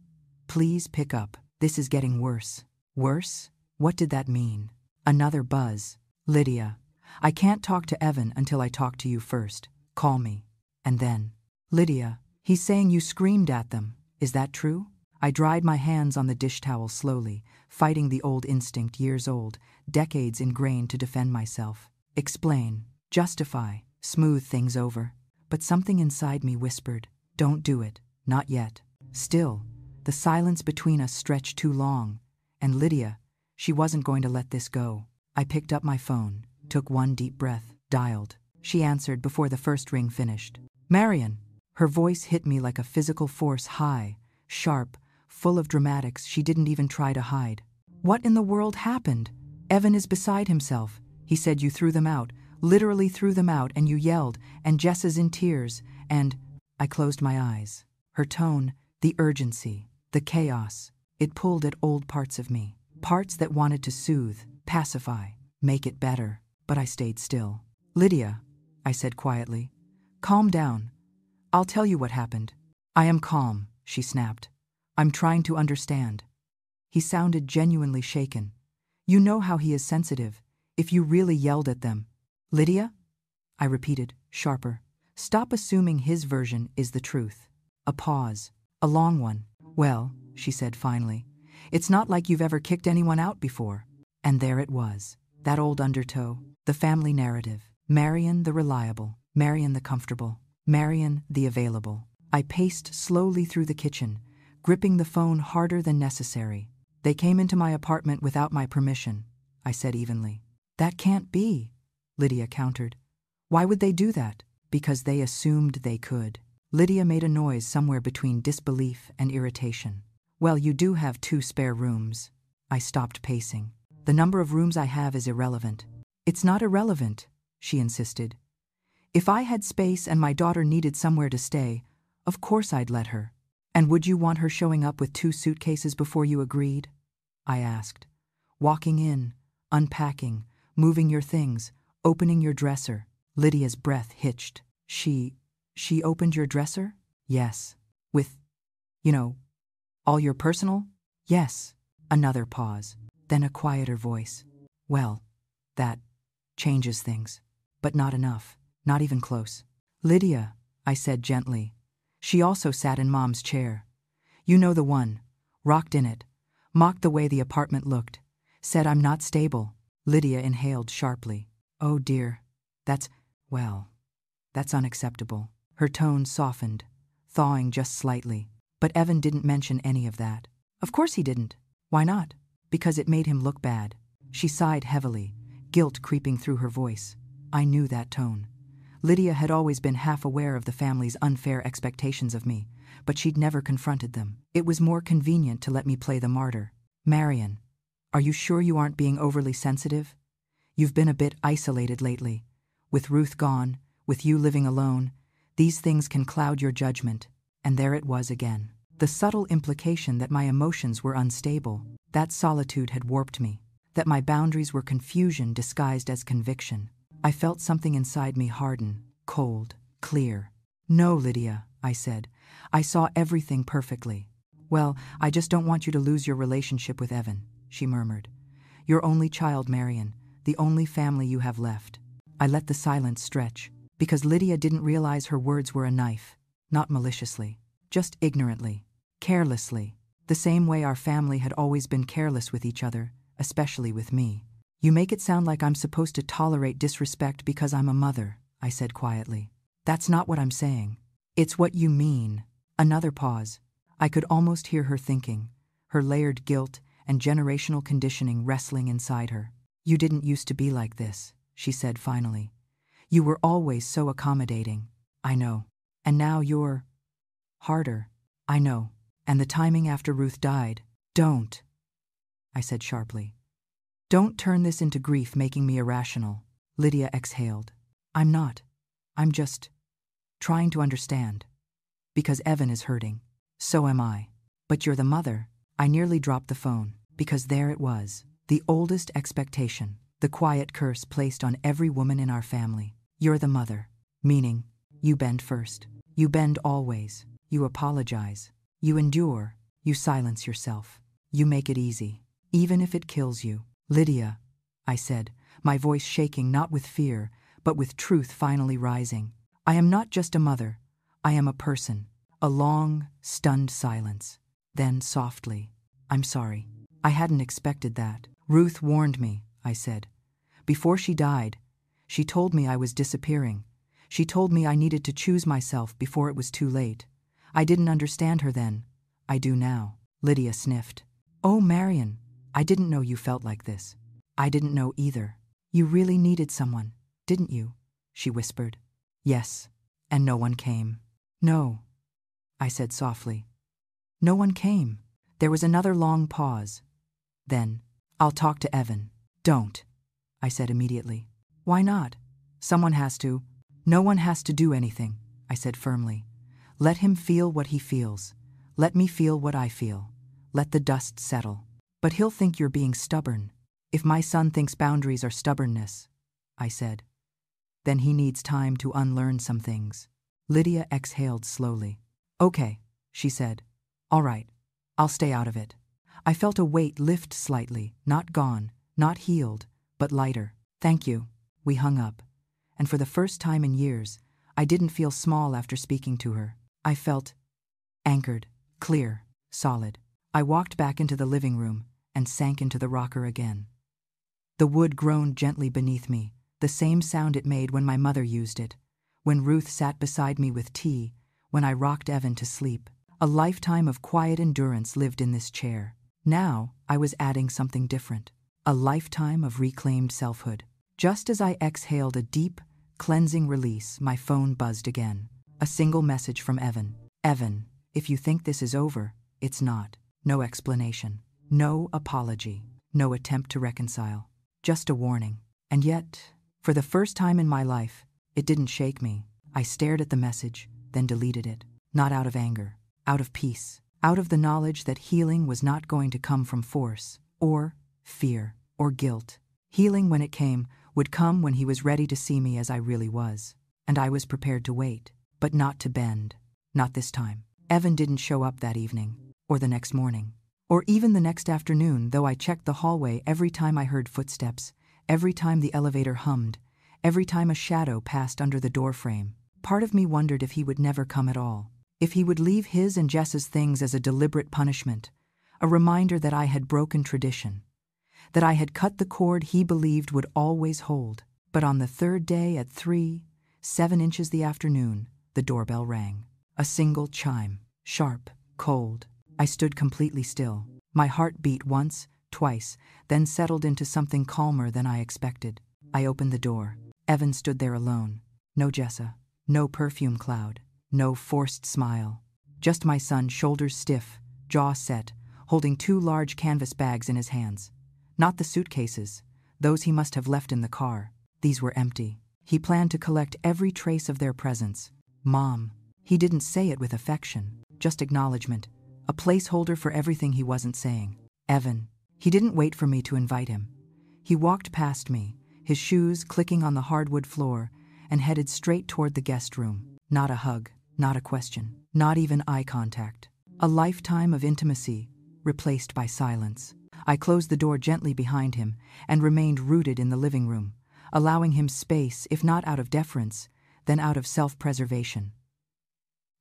please pick up. This is getting worse. Worse? What did that mean? Another buzz. Lydia, I can't talk to Evan until I talk to you first. Call me. And then, Lydia, he's saying you screamed at them. Is that true? I dried my hands on the dish towel slowly, fighting the old instinct, years old, decades ingrained to defend myself. Explain, justify, smooth things over. But something inside me whispered, don't do it, not yet. Still, the silence between us stretched too long, and Lydia, she wasn't going to let this go. I picked up my phone, took one deep breath, dialed. She answered before the first ring finished. Marian. Her voice hit me like a physical force, high, sharp, full of dramatics she didn't even try to hide. What in the world happened? Evan is beside himself. He said you threw them out, literally threw them out, and you yelled, and Jessa's in tears, and I closed my eyes. Her tone, the urgency, the chaos, it pulled at old parts of me. Parts that wanted to soothe, pacify, make it better. But I stayed still. Lydia, I said quietly, calm down. I'll tell you what happened. I am calm, she snapped. I'm trying to understand. He sounded genuinely shaken. You know how he is sensitive, if you really yelled at them. Lydia? I repeated, sharper. Stop assuming his version is the truth. A pause. A long one. Well, she said finally, it's not like you've ever kicked anyone out before. And there it was. That old undertow. The family narrative. Marian the reliable. Marian the comfortable. Marian the available. I paced slowly through the kitchen, gripping the phone harder than necessary. They came into my apartment without my permission, I said evenly. That can't be, Lydia countered. Why would they do that? Because they assumed they could. Lydia made a noise somewhere between disbelief and irritation. Well, you do have 2 spare rooms. I stopped pacing. The number of rooms I have is irrelevant. It's not irrelevant, she insisted. If I had space and my daughter needed somewhere to stay, of course I'd let her. And would you want her showing up with 2 suitcases before you agreed? I asked. Walking in, unpacking, moving your things, opening your dresser. Lydia's breath hitched. She opened your dresser? Yes. With, all your personal? Yes. Another pause. Then a quieter voice. Well, that changes things. But not enough. Not even close. Lydia, I said gently. She also sat in Mom's chair. You know the one. Rocked in it. Mocked the way the apartment looked. Said I'm not stable. Lydia inhaled sharply. Oh dear. That's unacceptable. Her tone softened, thawing just slightly. But Evan didn't mention any of that. Of course he didn't. Why not? Because it made him look bad. She sighed heavily, guilt creeping through her voice. I knew that tone. Lydia had always been half aware of the family's unfair expectations of me, but she'd never confronted them. It was more convenient to let me play the martyr. Marian, are you sure you aren't being overly sensitive? You've been a bit isolated lately. With Ruth gone, with you living alone, these things can cloud your judgment. And there it was again. The subtle implication that my emotions were unstable, that solitude had warped me, that my boundaries were confusion disguised as conviction. I felt something inside me harden, cold, clear. No, Lydia, I said. I saw everything perfectly. Well, I just don't want you to lose your relationship with Evan, she murmured. Your only child, Marian, the only family you have left. I let the silence stretch, because Lydia didn't realize her words were a knife, not maliciously, just ignorantly, carelessly, the same way our family had always been careless with each other, especially with me. You make it sound like I'm supposed to tolerate disrespect because I'm a mother, I said quietly. That's not what I'm saying. It's what you mean. Another pause. I could almost hear her thinking, her layered guilt and generational conditioning wrestling inside her. You didn't used to be like this, she said finally. You were always so accommodating. I know. And now you're harder. I know. And the timing after Ruth died. Don't, I said sharply. Don't turn this into grief making me irrational. Lydia exhaled. I'm not. I'm just trying to understand. Because Evan is hurting. So am I. But you're the mother. I nearly dropped the phone, because there it was, the oldest expectation, the quiet curse placed on every woman in our family. You're the mother. Meaning, you bend first. You bend always. You apologize. You endure. You silence yourself. You make it easy. Even if it kills you. Lydia, I said, my voice shaking not with fear, but with truth finally rising. I am not just a mother. I am a person. A long, stunned silence. Then softly, I'm sorry. I hadn't expected that. Ruth warned me, I said. Before she died, she told me I was disappearing. She told me I needed to choose myself before it was too late. I didn't understand her then. I do now. Lydia sniffed. Oh, Marian, I didn't know you felt like this. I didn't know either. You really needed someone, didn't you? She whispered. Yes. And no one came. No, I said softly. No one came. There was another long pause. Then, I'll talk to Evan. Don't, I said immediately. Why not? Someone has to. No one has to do anything, I said firmly. Let him feel what he feels. Let me feel what I feel. Let the dust settle. But he'll think you're being stubborn. If my son thinks boundaries are stubbornness, I said, then he needs time to unlearn some things. Lydia exhaled slowly. Okay, she said. All right, I'll stay out of it. I felt a weight lift slightly, not gone, not healed, but lighter. Thank you. We hung up. And for the first time in years, I didn't feel small after speaking to her. I felt anchored, clear, solid. I walked back into the living room and sank into the rocker again. The wood groaned gently beneath me, the same sound it made when my mother used it, when Ruth sat beside me with tea, when I rocked Evan to sleep. A lifetime of quiet endurance lived in this chair. Now I was adding something different, a lifetime of reclaimed selfhood. Just as I exhaled a deep, cleansing release, my phone buzzed again. A single message from Evan. Evan, if you think this is over, it's not. No explanation. No apology. No attempt to reconcile. Just a warning. And yet, for the first time in my life, it didn't shake me. I stared at the message, then deleted it. Not out of anger. Out of peace. Out of the knowledge that healing was not going to come from force, or fear, or guilt. Healing, when it came, would come when he was ready to see me as I really was. And I was prepared to wait, but not to bend. Not this time. Evan didn't show up that evening, or the next morning, or even the next afternoon, though I checked the hallway every time I heard footsteps, every time the elevator hummed, every time a shadow passed under the doorframe. Part of me wondered if he would never come at all. If he would leave his and Jessa's things as a deliberate punishment, a reminder that I had broken tradition, that I had cut the cord he believed would always hold. But on the third day at 3:07 the afternoon, the doorbell rang. A single chime, sharp, cold. I stood completely still. My heart beat once, twice, then settled into something calmer than I expected. I opened the door. Evan stood there alone. No Jessa, no perfume cloud, no forced smile. Just my son, shoulders stiff, jaw set, holding 2 large canvas bags in his hands. Not the suitcases, those he must have left in the car. These were empty. He planned to collect every trace of their presence. Mom. He didn't say it with affection, just acknowledgement, a placeholder for everything he wasn't saying. Evan. He didn't wait for me to invite him. He walked past me, his shoes clicking on the hardwood floor, and headed straight toward the guest room. Not a hug, not a question, not even eye contact. A lifetime of intimacy, replaced by silence. I closed the door gently behind him and remained rooted in the living room, allowing him space, if not out of deference, then out of self-preservation.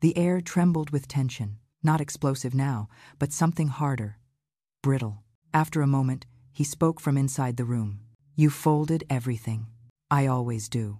The air trembled with tension, not explosive now, but something harder, brittle. After a moment, he spoke from inside the room. You folded everything. I always do,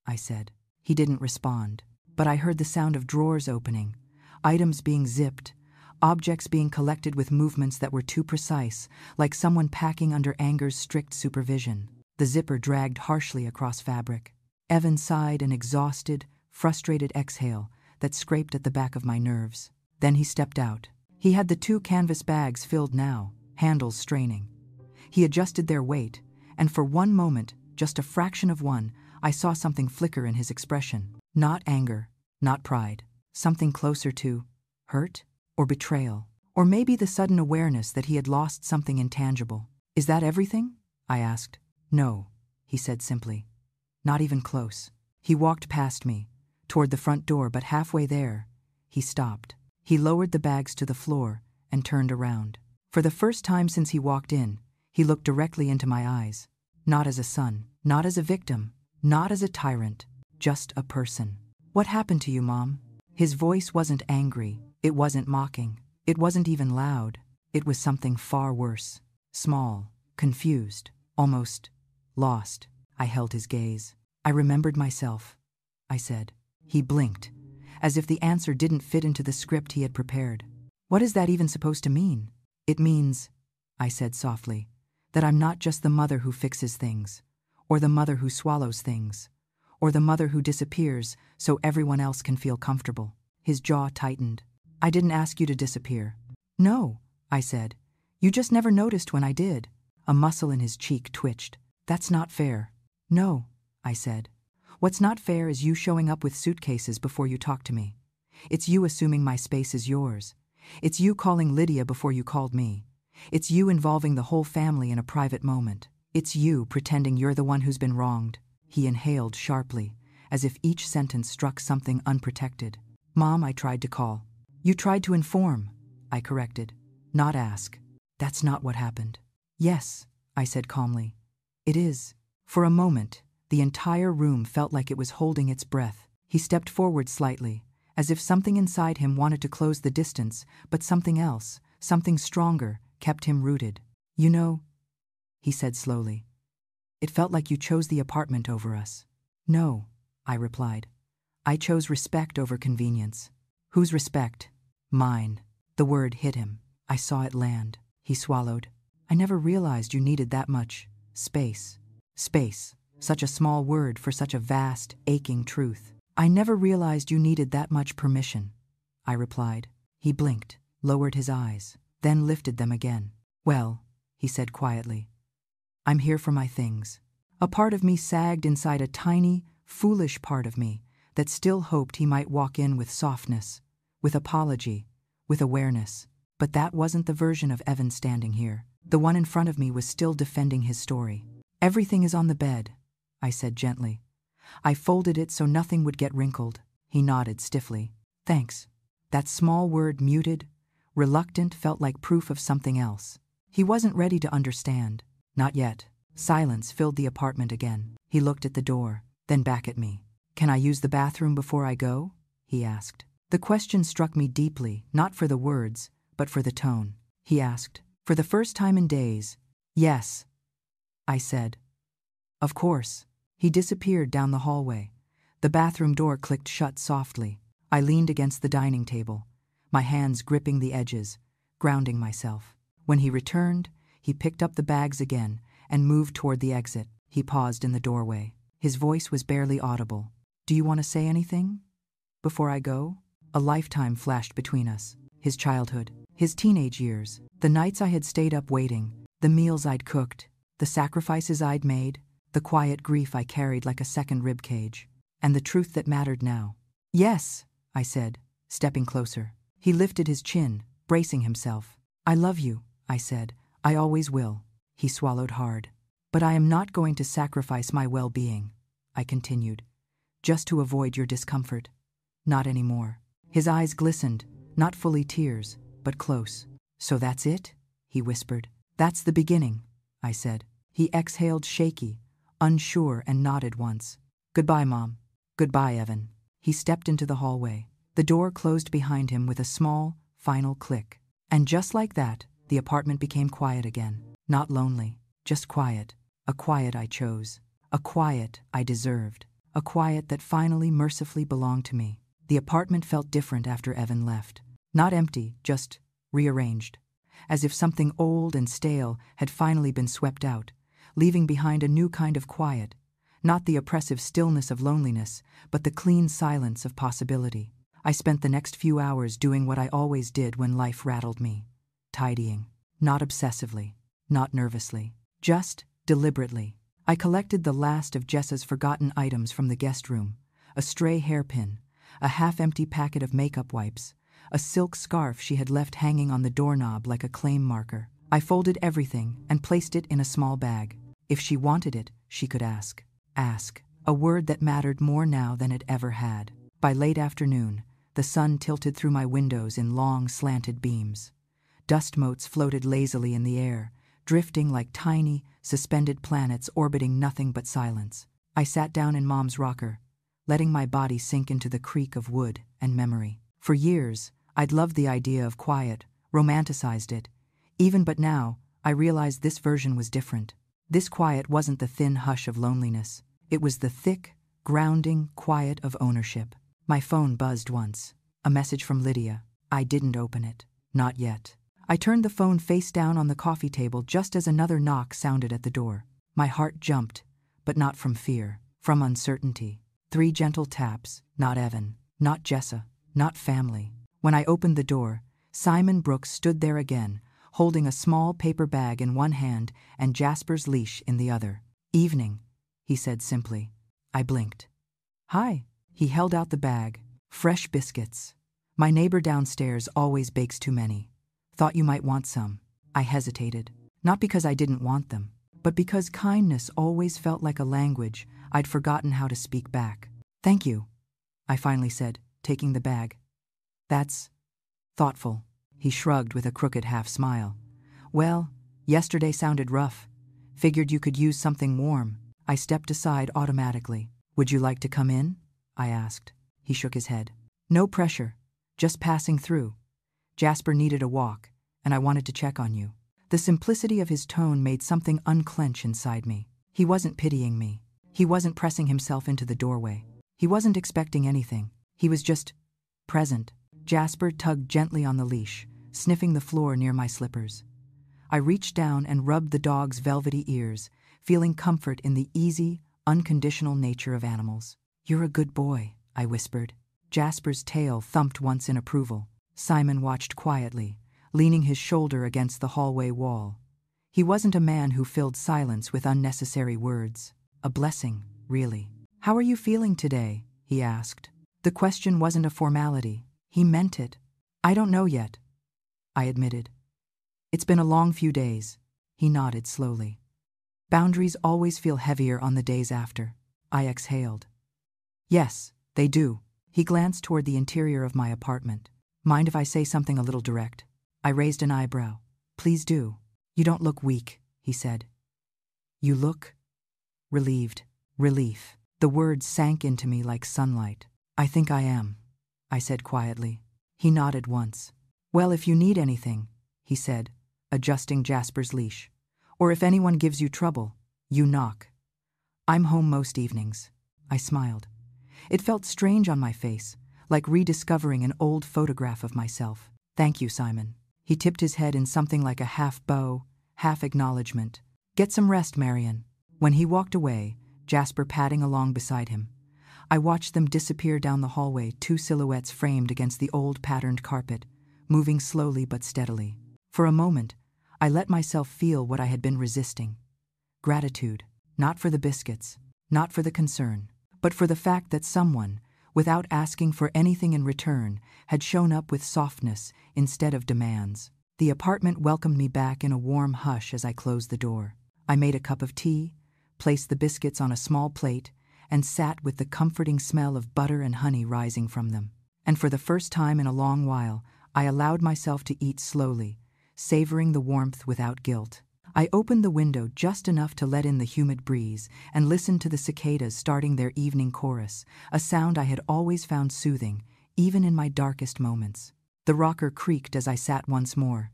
I said. He didn't respond, but I heard the sound of drawers opening, items being zipped, objects being collected with movements that were too precise, like someone packing under anger's strict supervision. The zipper dragged harshly across fabric. Evan sighed an exhausted, frustrated exhale that scraped at the back of my nerves. Then he stepped out. He had the 2 canvas bags filled now, handles straining. He adjusted their weight, and for one moment, just a fraction of one, I saw something flicker in his expression. Not anger, not pride. Something closer to hurt or betrayal. Or maybe the sudden awareness that he had lost something intangible. Is that everything? I asked. No, he said simply. Not even close. He walked past me, toward the front door, but halfway there, he stopped. He lowered the bags to the floor and turned around. For the first time since he walked in, he looked directly into my eyes. Not as a son, not as a victim, not as a tyrant, just a person. What happened to you, Mom? His voice wasn't angry, it wasn't mocking, it wasn't even loud. It was something far worse. Small, confused, almost lost. I held his gaze. I remembered myself, I said. He blinked, as if the answer didn't fit into the script he had prepared. What is that even supposed to mean? It means, I said softly, that I'm not just the mother who fixes things, or the mother who swallows things, or the mother who disappears so everyone else can feel comfortable. His jaw tightened. I didn't ask you to disappear. No, I said. You just never noticed when I did. A muscle in his cheek twitched. That's not fair. No, I said. What's not fair is you showing up with suitcases before you talk to me. It's you assuming my space is yours. It's you calling Lydia before you called me. It's you involving the whole family in a private moment. It's you pretending you're the one who's been wronged. He inhaled sharply, as if each sentence struck something unprotected. Mom, I tried to call. You tried to inform, I corrected, not ask. That's not what happened. Yes, I said calmly. It is. For a moment, the entire room felt like it was holding its breath. He stepped forward slightly, as if something inside him wanted to close the distance, but something else, something stronger, kept him rooted. You know, he said slowly, it felt like you chose the apartment over us. No, I replied. I chose respect over convenience. Whose respect? Mine. The word hit him. I saw it land. He swallowed. I never realized you needed that much space. Space. Such a small word for such a vast, aching truth. I never realized you needed that much permission, I replied. He blinked, lowered his eyes, then lifted them again. Well, he said quietly, I'm here for my things. A part of me sagged inside a tiny, foolish part of me that still hoped he might walk in with softness, with apology, with awareness. But that wasn't the version of Evan standing here. The one in front of me was still defending his story. Everything is on the bed, I said gently. I folded it so nothing would get wrinkled. He nodded stiffly. Thanks. That small word, muted, reluctant, felt like proof of something else. He wasn't ready to understand. Not yet. Silence filled the apartment again. He looked at the door, then back at me. Can I use the bathroom before I go? He asked. The question struck me deeply, not for the words, but for the tone. He asked, for the first time in days. Yes, I said. Of course. He disappeared down the hallway. The bathroom door clicked shut softly. I leaned against the dining table, my hands gripping the edges, grounding myself. When he returned, he picked up the bags again and moved toward the exit. He paused in the doorway. His voice was barely audible. Do you want to say anything before I go? A lifetime flashed between us. His childhood, his teenage years, the nights I had stayed up waiting, the meals I'd cooked, the sacrifices I'd made, the quiet grief I carried like a second rib cage, and the truth that mattered now. "Yes," I said, stepping closer. He lifted his chin, bracing himself. "I love you," I said. "I always will." He swallowed hard. "But I am not going to sacrifice my well-being," I continued, "just to avoid your discomfort. Not anymore." His eyes glistened, not fully tears, but close. "So that's it?" he whispered. "That's the beginning," I said. He exhaled shaky, unsure, and nodded once. "Goodbye, Mom. Goodbye, Evan." He stepped into the hallway. The door closed behind him with a small, final click. And just like that, the apartment became quiet again. Not lonely, just quiet. A quiet I chose. A quiet I deserved. A quiet that finally mercifully belonged to me. The apartment felt different after Evan left. Not empty, just rearranged. As if something old and stale had finally been swept out, leaving behind a new kind of quiet. Not the oppressive stillness of loneliness, but the clean silence of possibility. I spent the next few hours doing what I always did when life rattled me. Tidying. Not obsessively. Not nervously. Just deliberately. I collected the last of Jessa's forgotten items from the guest room. A stray hairpin. A half-empty packet of makeup wipes. A silk scarf she had left hanging on the doorknob like a claim marker. I folded everything and placed it in a small bag. If she wanted it, she could ask. Ask. A word that mattered more now than it ever had. By late afternoon, the sun tilted through my windows in long, slanted beams. Dust motes floated lazily in the air, drifting like tiny, suspended planets orbiting nothing but silence. I sat down in Mom's rocker, letting my body sink into the creak of wood and memory. For years, I'd loved the idea of quiet, romanticized it. But now, I realized this version was different. This quiet wasn't the thin hush of loneliness. It was the thick, grounding quiet of ownership. My phone buzzed once. A message from Lydia. I didn't open it. Not yet. I turned the phone face down on the coffee table just as another knock sounded at the door. My heart jumped, but not from fear, from uncertainty. 3 gentle taps. Not Evan. Not Jessa. Not family. When I opened the door, Simon Brooks stood there again, holding a small paper bag in one hand and Jasper's leash in the other. "Evening," he said simply. I blinked. "Hi." He held out the bag. "Fresh biscuits. My neighbor downstairs always bakes too many. Thought you might want some." I hesitated, not because I didn't want them, but because kindness always felt like a language I'd forgotten how to speak back. "Thank you," I finally said, taking the bag. "That's thoughtful." He shrugged with a crooked half-smile. "Well, yesterday sounded rough. Figured you could use something warm." I stepped aside automatically. "Would you like to come in?" I asked. He shook his head. "No pressure. Just passing through. Jasper needed a walk, and I wanted to check on you." The simplicity of his tone made something unclench inside me. He wasn't pitying me. He wasn't pressing himself into the doorway. He wasn't expecting anything. He was just present. Jasper tugged gently on the leash, sniffing the floor near my slippers. I reached down and rubbed the dog's velvety ears, feeling comfort in the easy, unconditional nature of animals. "You're a good boy," I whispered. Jasper's tail thumped once in approval. Simon watched quietly, leaning his shoulder against the hallway wall. He wasn't a man who filled silence with unnecessary words. A blessing, really. "How are you feeling today?" he asked. The question wasn't a formality. He meant it. "I don't know yet," I admitted. "It's been a long few days." He nodded slowly. "Boundaries always feel heavier on the days after." I exhaled. "Yes, they do." He glanced toward the interior of my apartment. "Mind if I say something a little direct?" I raised an eyebrow. "Please do." "You don't look weak," he said. "You look relieved." Relief. The words sank into me like sunlight. "I think I am," I said quietly. He nodded once. "Well, if you need anything," he said, adjusting Jasper's leash, "or if anyone gives you trouble, you knock. I'm home most evenings." I smiled. It felt strange on my face, like rediscovering an old photograph of myself. "Thank you, Simon." He tipped his head in something like a half-bow, half-acknowledgement. "Get some rest, Marian." When he walked away, Jasper padding along beside him, I watched them disappear down the hallway, two silhouettes framed against the old patterned carpet, moving slowly but steadily. For a moment, I let myself feel what I had been resisting. Gratitude, not for the biscuits, not for the concern, but for the fact that someone, without asking for anything in return, had shown up with softness instead of demands. The apartment welcomed me back in a warm hush as I closed the door. I made a cup of tea, placed the biscuits on a small plate, and sat with the comforting smell of butter and honey rising from them. And for the first time in a long while, I allowed myself to eat slowly, savoring the warmth without guilt. I opened the window just enough to let in the humid breeze and listened to the cicadas starting their evening chorus, a sound I had always found soothing, even in my darkest moments. The rocker creaked as I sat once more,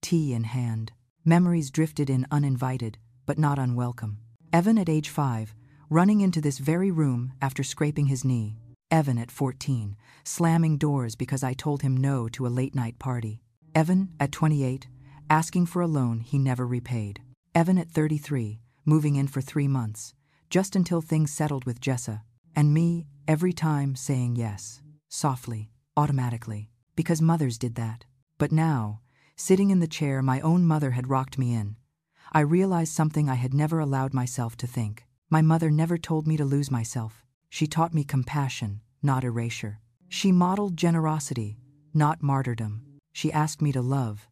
tea in hand. Memories drifted in uninvited, but not unwelcome. Evan at age 5, running into this very room after scraping his knee. Evan at 14, slamming doors because I told him no to a late-night party. Evan at 28, asking for a loan he never repaid. Evan at 33, moving in for 3 months, just until things settled with Jessa. And me, every time saying yes, softly, automatically, because mothers did that. But now, sitting in the chair my own mother had rocked me in, I realized something I had never allowed myself to think. My mother never told me to lose myself. She taught me compassion, not erasure. She modeled generosity, not martyrdom. She asked me to love,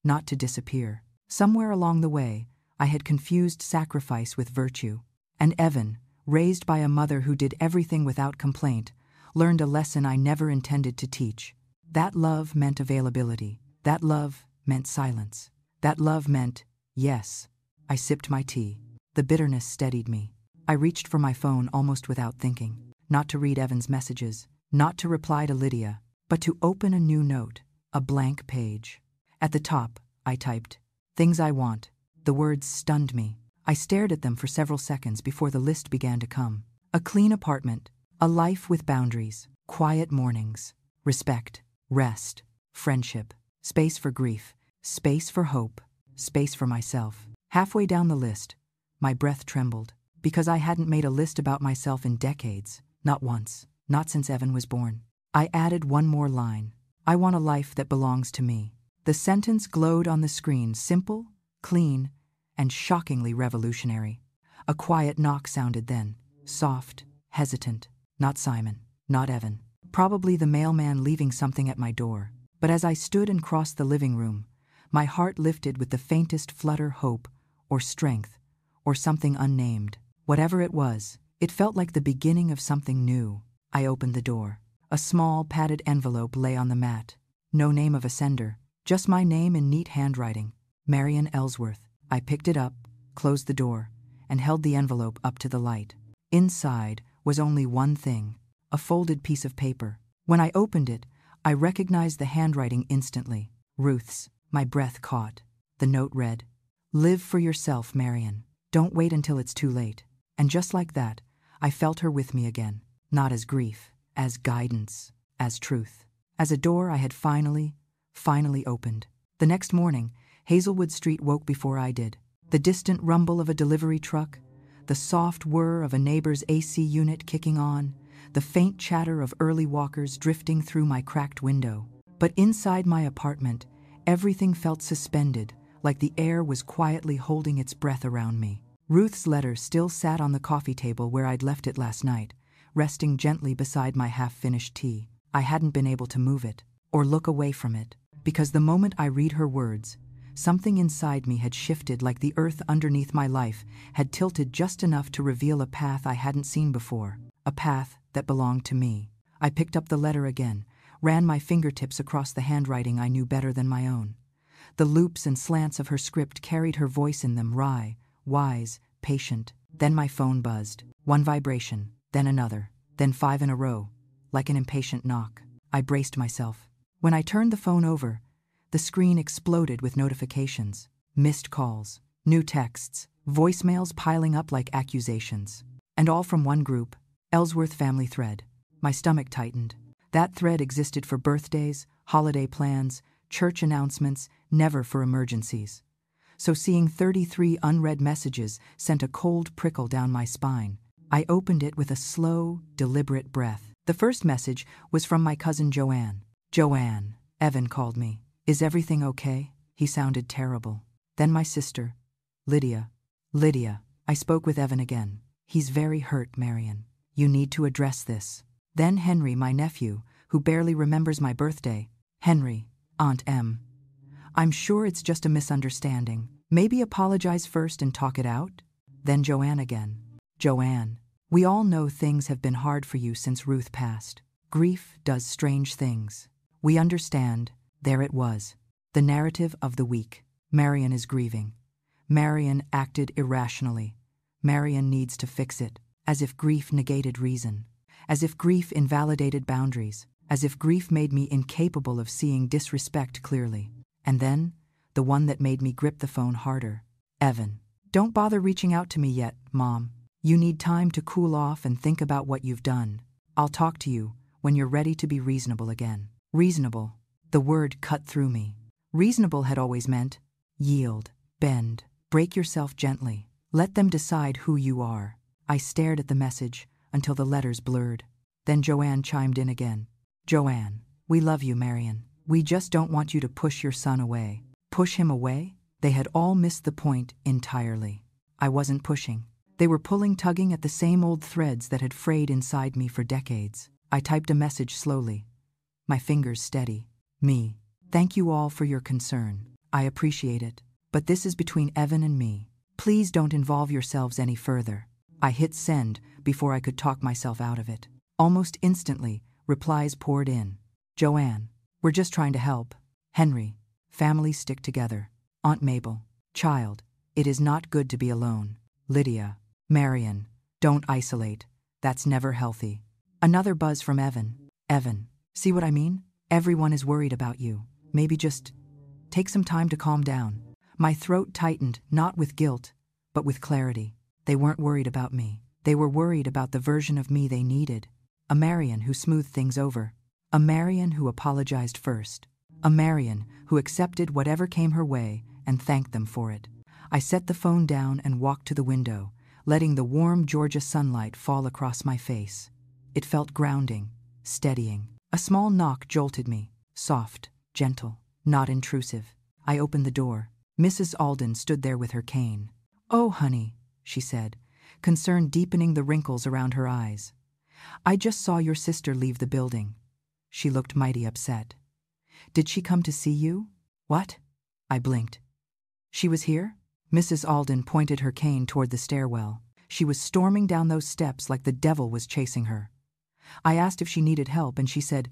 not to disappear. Somewhere along the way, I had confused sacrifice with virtue. And Evan, raised by a mother who did everything without complaint, learned a lesson I never intended to teach. That love meant availability. That love meant silence. That love meant yes. I sipped my tea. The bitterness steadied me. I reached for my phone almost without thinking, not to read Evan's messages, not to reply to Lydia, but to open a new note, a blank page. At the top, I typed, "Things I want." The words stunned me. I stared at them for several seconds before the list began to come. A clean apartment, a life with boundaries, quiet mornings, respect, rest, friendship, space for grief, space for hope, space for myself. Halfway down the list, my breath trembled, because I hadn't made a list about myself in decades, not once, not since Evan was born. I added one more line. I want a life that belongs to me. The sentence glowed on the screen, simple, clean, and shockingly revolutionary. A quiet knock sounded then, soft, hesitant. Not Simon, not Evan. Probably the mailman leaving something at my door. But as I stood and crossed the living room, my heart lifted with the faintest flutter, hope, or strength, or something unnamed. Whatever it was, it felt like the beginning of something new. I opened the door. A small, padded envelope lay on the mat. No name of a sender, just my name in neat handwriting, Marian Ellsworth. I picked it up, closed the door, and held the envelope up to the light. Inside was only one thing, a folded piece of paper. When I opened it, I recognized the handwriting instantly. Ruth's. My breath caught. The note read, "Live for yourself, Marian. Don't wait until it's too late." And just like that, I felt her with me again. Not as grief, as guidance, as truth. As a door I had finally opened. The next morning, Hazelwood Street woke before I did. The distant rumble of a delivery truck, the soft whir of a neighbor's AC unit kicking on, the faint chatter of early walkers drifting through my cracked window. But inside my apartment, everything felt suspended, like the air was quietly holding its breath around me. Ruth's letter still sat on the coffee table where I'd left it last night, resting gently beside my half-finished tea. I hadn't been able to move it, or look away from it, because the moment I read her words, something inside me had shifted, like the earth underneath my life had tilted just enough to reveal a path I hadn't seen before, a path that belonged to me. I picked up the letter again, ran my fingertips across the handwriting I knew better than my own. The loops and slants of her script carried her voice in them, wry, wise, patient. Then my phone buzzed. One vibration, then another, then 5 in a row, like an impatient knock. I braced myself. When I turned the phone over, the screen exploded with notifications, missed calls, new texts, voicemails piling up like accusations. And all from one group, Ellsworth Family Thread. My stomach tightened. That thread existed for birthdays, holiday plans, church announcements, never for emergencies. So seeing 33 unread messages sent a cold prickle down my spine. I opened it with a slow, deliberate breath. The first message was from my cousin Joanne. "Joanne," Evan called me. "Is everything okay?" He sounded terrible. Then my sister, Lydia. "Lydia." I spoke with Evan again. "He's very hurt, Marian. You need to address this." Then Henry, my nephew, who barely remembers my birthday. "Henry, Aunt M. I'm sure it's just a misunderstanding. Maybe apologize first and talk it out?" Then Joanne again. "Joanne, we all know things have been hard for you since Ruth passed. Grief does strange things. We understand." There it was. The narrative of the week. Marian is grieving. Marian acted irrationally. Marian needs to fix it. As if grief negated reason. As if grief invalidated boundaries. As if grief made me incapable of seeing disrespect clearly. And then, the one that made me grip the phone harder. "Evan, don't bother reaching out to me yet, Mom. You need time to cool off and think about what you've done. I'll talk to you when you're ready to be reasonable again." Reasonable. The word cut through me. Reasonable had always meant yield, bend, break yourself gently. Let them decide who you are. I stared at the message until the letters blurred. Then Joanne chimed in again. "Joanne, we love you, Marian. We just don't want you to push your son away." Push him away? They had all missed the point entirely. I wasn't pushing. They were tugging at the same old threads that had frayed inside me for decades. I typed a message slowly, my fingers steady. "Me. Thank you all for your concern. I appreciate it. But this is between Evan and me. Please don't involve yourselves any further." I hit send before I could talk myself out of it. Almost instantly, replies poured in. "Joanne, we're just trying to help. Henry, families stick together. Aunt Mabel, child, it is not good to be alone. Lydia, Marian, don't isolate. That's never healthy." Another buzz from Evan. "Evan, see what I mean? Everyone is worried about you. Maybe just take some time to calm down." My throat tightened, not with guilt, but with clarity. They weren't worried about me. They were worried about the version of me they needed. A Marian who smoothed things over. A Marian who apologized first. A Marian who accepted whatever came her way and thanked them for it. I set the phone down and walked to the window, letting the warm Georgia sunlight fall across my face. It felt grounding, steadying. A small knock jolted me, soft, gentle, not intrusive. I opened the door. Mrs. Alden stood there with her cane. "Oh, honey," she said, concern deepening the wrinkles around her eyes. "I just saw your sister leave the building." She looked mighty upset. "Did she come to see you?" "What?" I blinked. "She was here?" Mrs. Alden pointed her cane toward the stairwell. She was storming down those steps like the devil was chasing her. I asked if she needed help, and she said,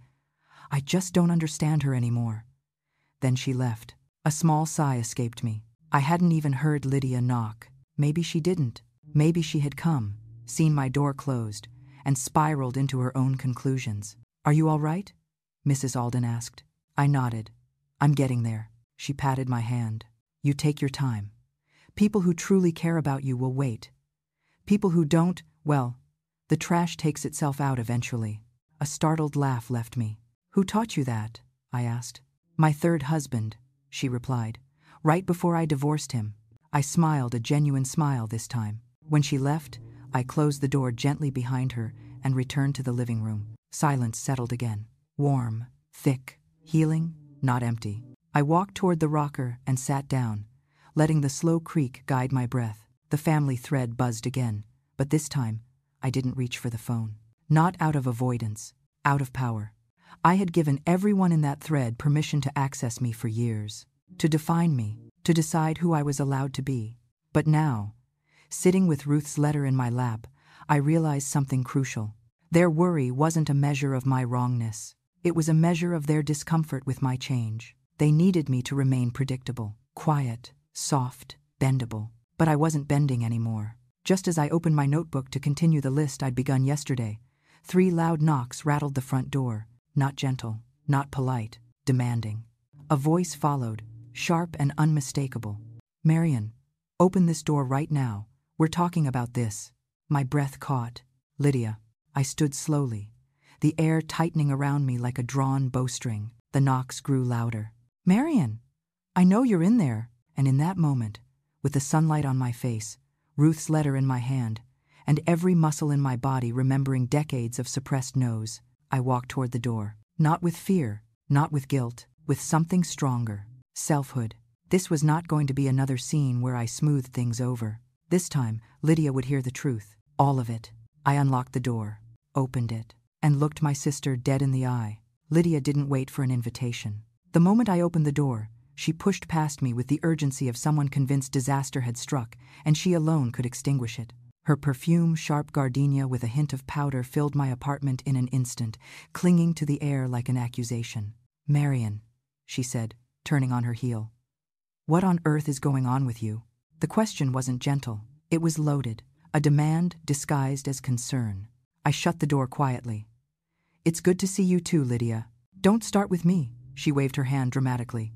"I just don't understand her anymore." Then she left. A small sigh escaped me. I hadn't even heard Lydia knock. Maybe she didn't. Maybe she had come, seen my door closed, and spiraled into her own conclusions. "Are you all right?" Mrs. Alden asked. I nodded. "I'm getting there." She patted my hand. "You take your time. People who truly care about you will wait. People who don't, well, the trash takes itself out eventually." A startled laugh left me. "Who taught you that?" I asked. "My third husband," she replied. "Right before I divorced him." I smiled, a genuine smile this time. When she left, I closed the door gently behind her and returned to the living room. Silence settled again. Warm, thick, healing, not empty. I walked toward the rocker and sat down, letting the slow creak guide my breath. The family thread buzzed again, but this time, I didn't reach for the phone. Not out of avoidance, out of power. I had given everyone in that thread permission to access me for years, to define me, to decide who I was allowed to be. But now, sitting with Ruth's letter in my lap, I realized something crucial. Their worry wasn't a measure of my wrongness. It was a measure of their discomfort with my change. They needed me to remain predictable, quiet, soft, bendable. But I wasn't bending anymore. Just as I opened my notebook to continue the list I'd begun yesterday, 3 loud knocks rattled the front door. Not gentle, not polite, demanding. A voice followed, sharp and unmistakable. "Marian, open this door right now. We're talking about this." My breath caught. "Lydia." I stood slowly, the air tightening around me like a drawn bowstring. The knocks grew louder. "Marian, I know you're in there." And in that moment, with the sunlight on my face, Ruth's letter in my hand, and every muscle in my body remembering decades of suppressed no's. I walked toward the door. Not with fear, not with guilt, with something stronger. Selfhood. This was not going to be another scene where I smoothed things over. This time, Lydia would hear the truth. All of it. I unlocked the door, opened it, and looked my sister dead in the eye. Lydia didn't wait for an invitation. The moment I opened the door, she pushed past me with the urgency of someone convinced disaster had struck, and she alone could extinguish it. Her perfume, sharp gardenia with a hint of powder filled my apartment in an instant, clinging to the air like an accusation. "Marian," she said, turning on her heel. "What on earth is going on with you?" The question wasn't gentle. It was loaded, a demand disguised as concern. I shut the door quietly. "It's good to see you too, Lydia. Don't start with me," she waved her hand dramatically.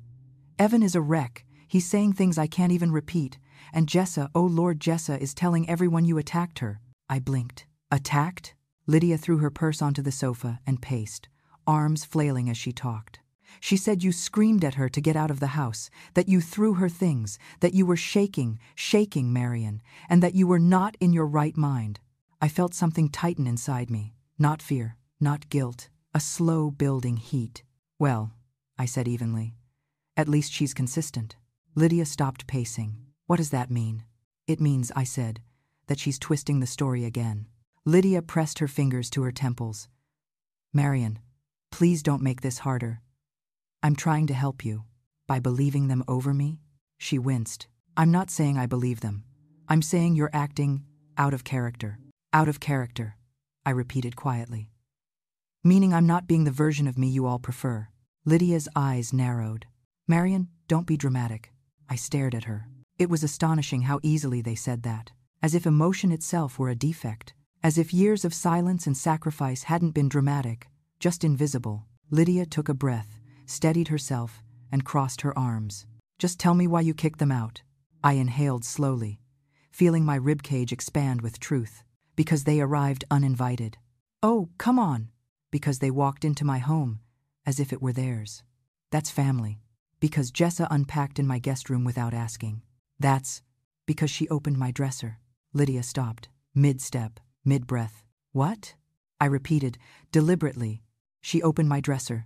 "Evan is a wreck. He's saying things I can't even repeat. And Jessa, oh Lord, Jessa is telling everyone you attacked her." I blinked. "Attacked?" Lydia threw her purse onto the sofa and paced, arms flailing as she talked. "She said you screamed at her to get out of the house, that you threw her things, that you were shaking, Marian, and that you were not in your right mind." I felt something tighten inside me. Not fear, not guilt, a slow building heat. "Well," I said evenly, "at least she's consistent." Lydia stopped pacing. "What does that mean?" "It means," I said, "that she's twisting the story again." Lydia pressed her fingers to her temples. "Marian, please don't make this harder. I'm trying to help you." "By believing them over me?" She winced. "I'm not saying I believe them. I'm saying you're acting out of character." "Out of character," I repeated quietly. "Meaning I'm not being the version of me you all prefer." Lydia's eyes narrowed. "Marian, don't be dramatic." I stared at her. It was astonishing how easily they said that, as if emotion itself were a defect, as if years of silence and sacrifice hadn't been dramatic, just invisible. Lydia took a breath, steadied herself, and crossed her arms. "Just tell me why you kicked them out." I inhaled slowly, feeling my ribcage expand with truth. "Because they arrived uninvited." "Oh, come on." "Because they walked into my home, as if it were theirs." "That's family." "Because Jessa unpacked in my guest room without asking." "That's because she opened my dresser." Lydia stopped, mid-step, mid-breath. "What?" I repeated, deliberately. "She opened my dresser.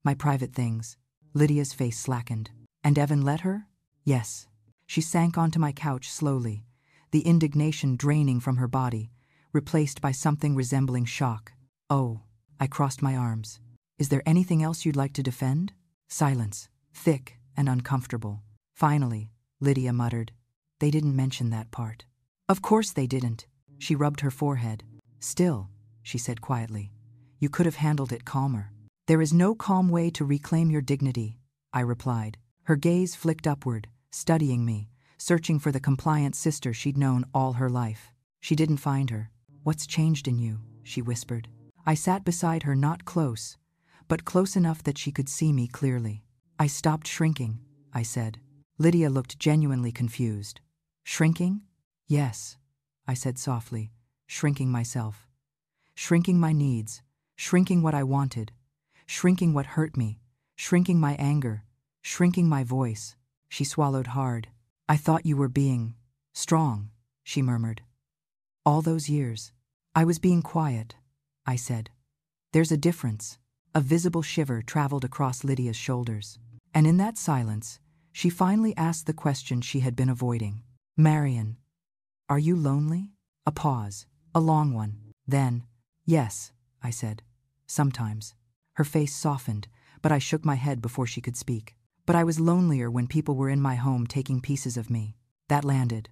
My private things." Lydia's face slackened. "And Evan let her?" "Yes." She sank onto my couch slowly, the indignation draining from her body, replaced by something resembling shock. "Oh." I crossed my arms. "Is there anything else you'd like to defend?" Silence, thick and uncomfortable. Finally, Lydia muttered, "They didn't mention that part." "Of course they didn't." She rubbed her forehead. "Still," she said quietly, "you could have handled it calmer." "There is no calm way to reclaim your dignity," I replied. Her gaze flicked upward, studying me, searching for the compliant sister she'd known all her life. She didn't find her. "What's changed in you?" she whispered. I sat beside her, not close, but close enough that she could see me clearly. "I stopped shrinking," I said. Lydia looked genuinely confused. "Shrinking?" "Yes," I said softly, "shrinking myself. Shrinking my needs, shrinking what I wanted, shrinking what hurt me, shrinking my anger, shrinking my voice." She swallowed hard. "I thought you were being strong," she murmured. "All those years, I was being quiet," I said. "There's a difference." A visible shiver traveled across Lydia's shoulders. And in that silence, she finally asked the question she had been avoiding. "Marian, are you lonely?" A pause, a long one. Then, "Yes," I said. "Sometimes." Her face softened, but I shook my head before she could speak. "But I was lonelier when people were in my home taking pieces of me." That landed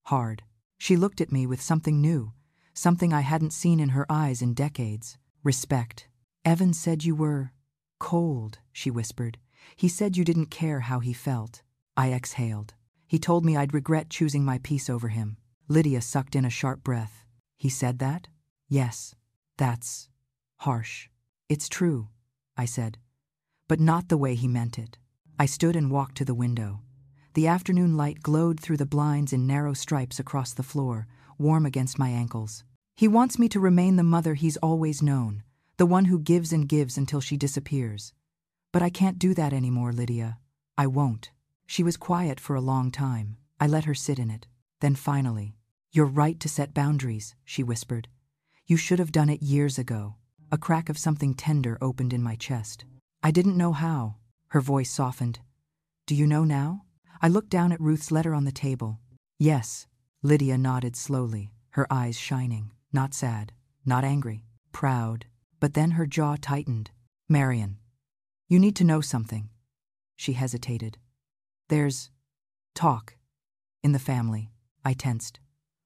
hard. She looked at me with something new, something I hadn't seen in her eyes in decades. "Respect." "Evan said you were cold," she whispered. "He said you didn't care how he felt." I exhaled. "He told me I'd regret choosing my peace over him." Lydia sucked in a sharp breath. "He said that?" "Yes." "That's harsh." "It's true," I said, "but not the way he meant it." I stood and walked to the window. The afternoon light glowed through the blinds in narrow stripes across the floor, warm against my ankles. "He wants me to remain the mother he's always known, the one who gives and gives until she disappears. But I can't do that anymore, Lydia. I won't." She was quiet for a long time. I let her sit in it. Then finally, "You're right to set boundaries," she whispered. "You should have done it years ago." A crack of something tender opened in my chest. "I didn't know how." Her voice softened. "Do you know now?" I looked down at Ruth's letter on the table. "Yes." Lydia nodded slowly, her eyes shining, not sad, not angry, proud. But then her jaw tightened. "Marian, you need to know something." She hesitated. "There's talk in the family." I tensed.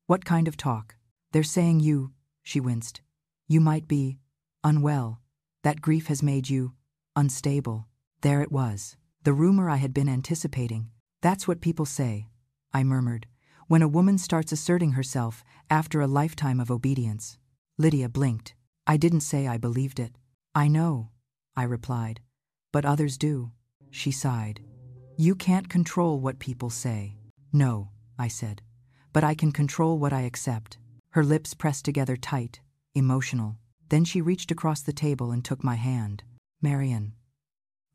"What kind of talk?" "They're saying you," she winced. "You might be unwell. That grief has made you unstable." There it was, the rumor I had been anticipating. "That's what people say," I murmured, "when a woman starts asserting herself after a lifetime of obedience." Lydia blinked. "I didn't say I believed it." "I know," I replied, "but others do." She sighed. "You can't control what people say." "No," I said, "but I can control what I accept." Her lips pressed together tight, emotional. Then she reached across the table and took my hand. "Marian,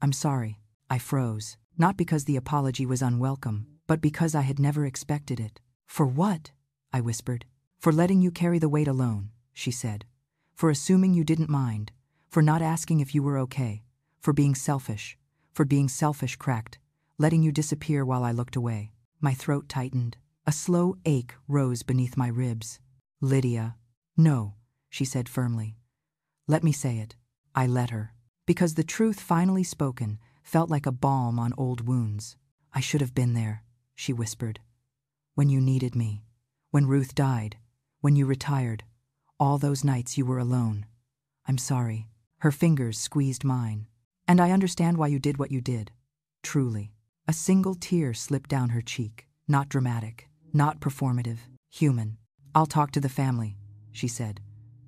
I'm sorry." I froze, not because the apology was unwelcome, but because I had never expected it. "For what?" I whispered. "For letting you carry the weight alone," she said. "For assuming you didn't mind. For not asking if you were okay. For being selfish. For being selfish cracked. Letting you disappear while I looked away." My throat tightened. A slow ache rose beneath my ribs. "Lydia." "No," she said firmly. "Let me say it." I let her. Because the truth finally spoken felt like a balm on old wounds. "I should have been there," she whispered. "When you needed me. When Ruth died. When you retired. All those nights you were alone. I'm sorry." Her fingers squeezed mine. "And I understand why you did what you did. Truly." A single tear slipped down her cheek. Not dramatic. Not performative. Human. "I'll talk to the family," she said.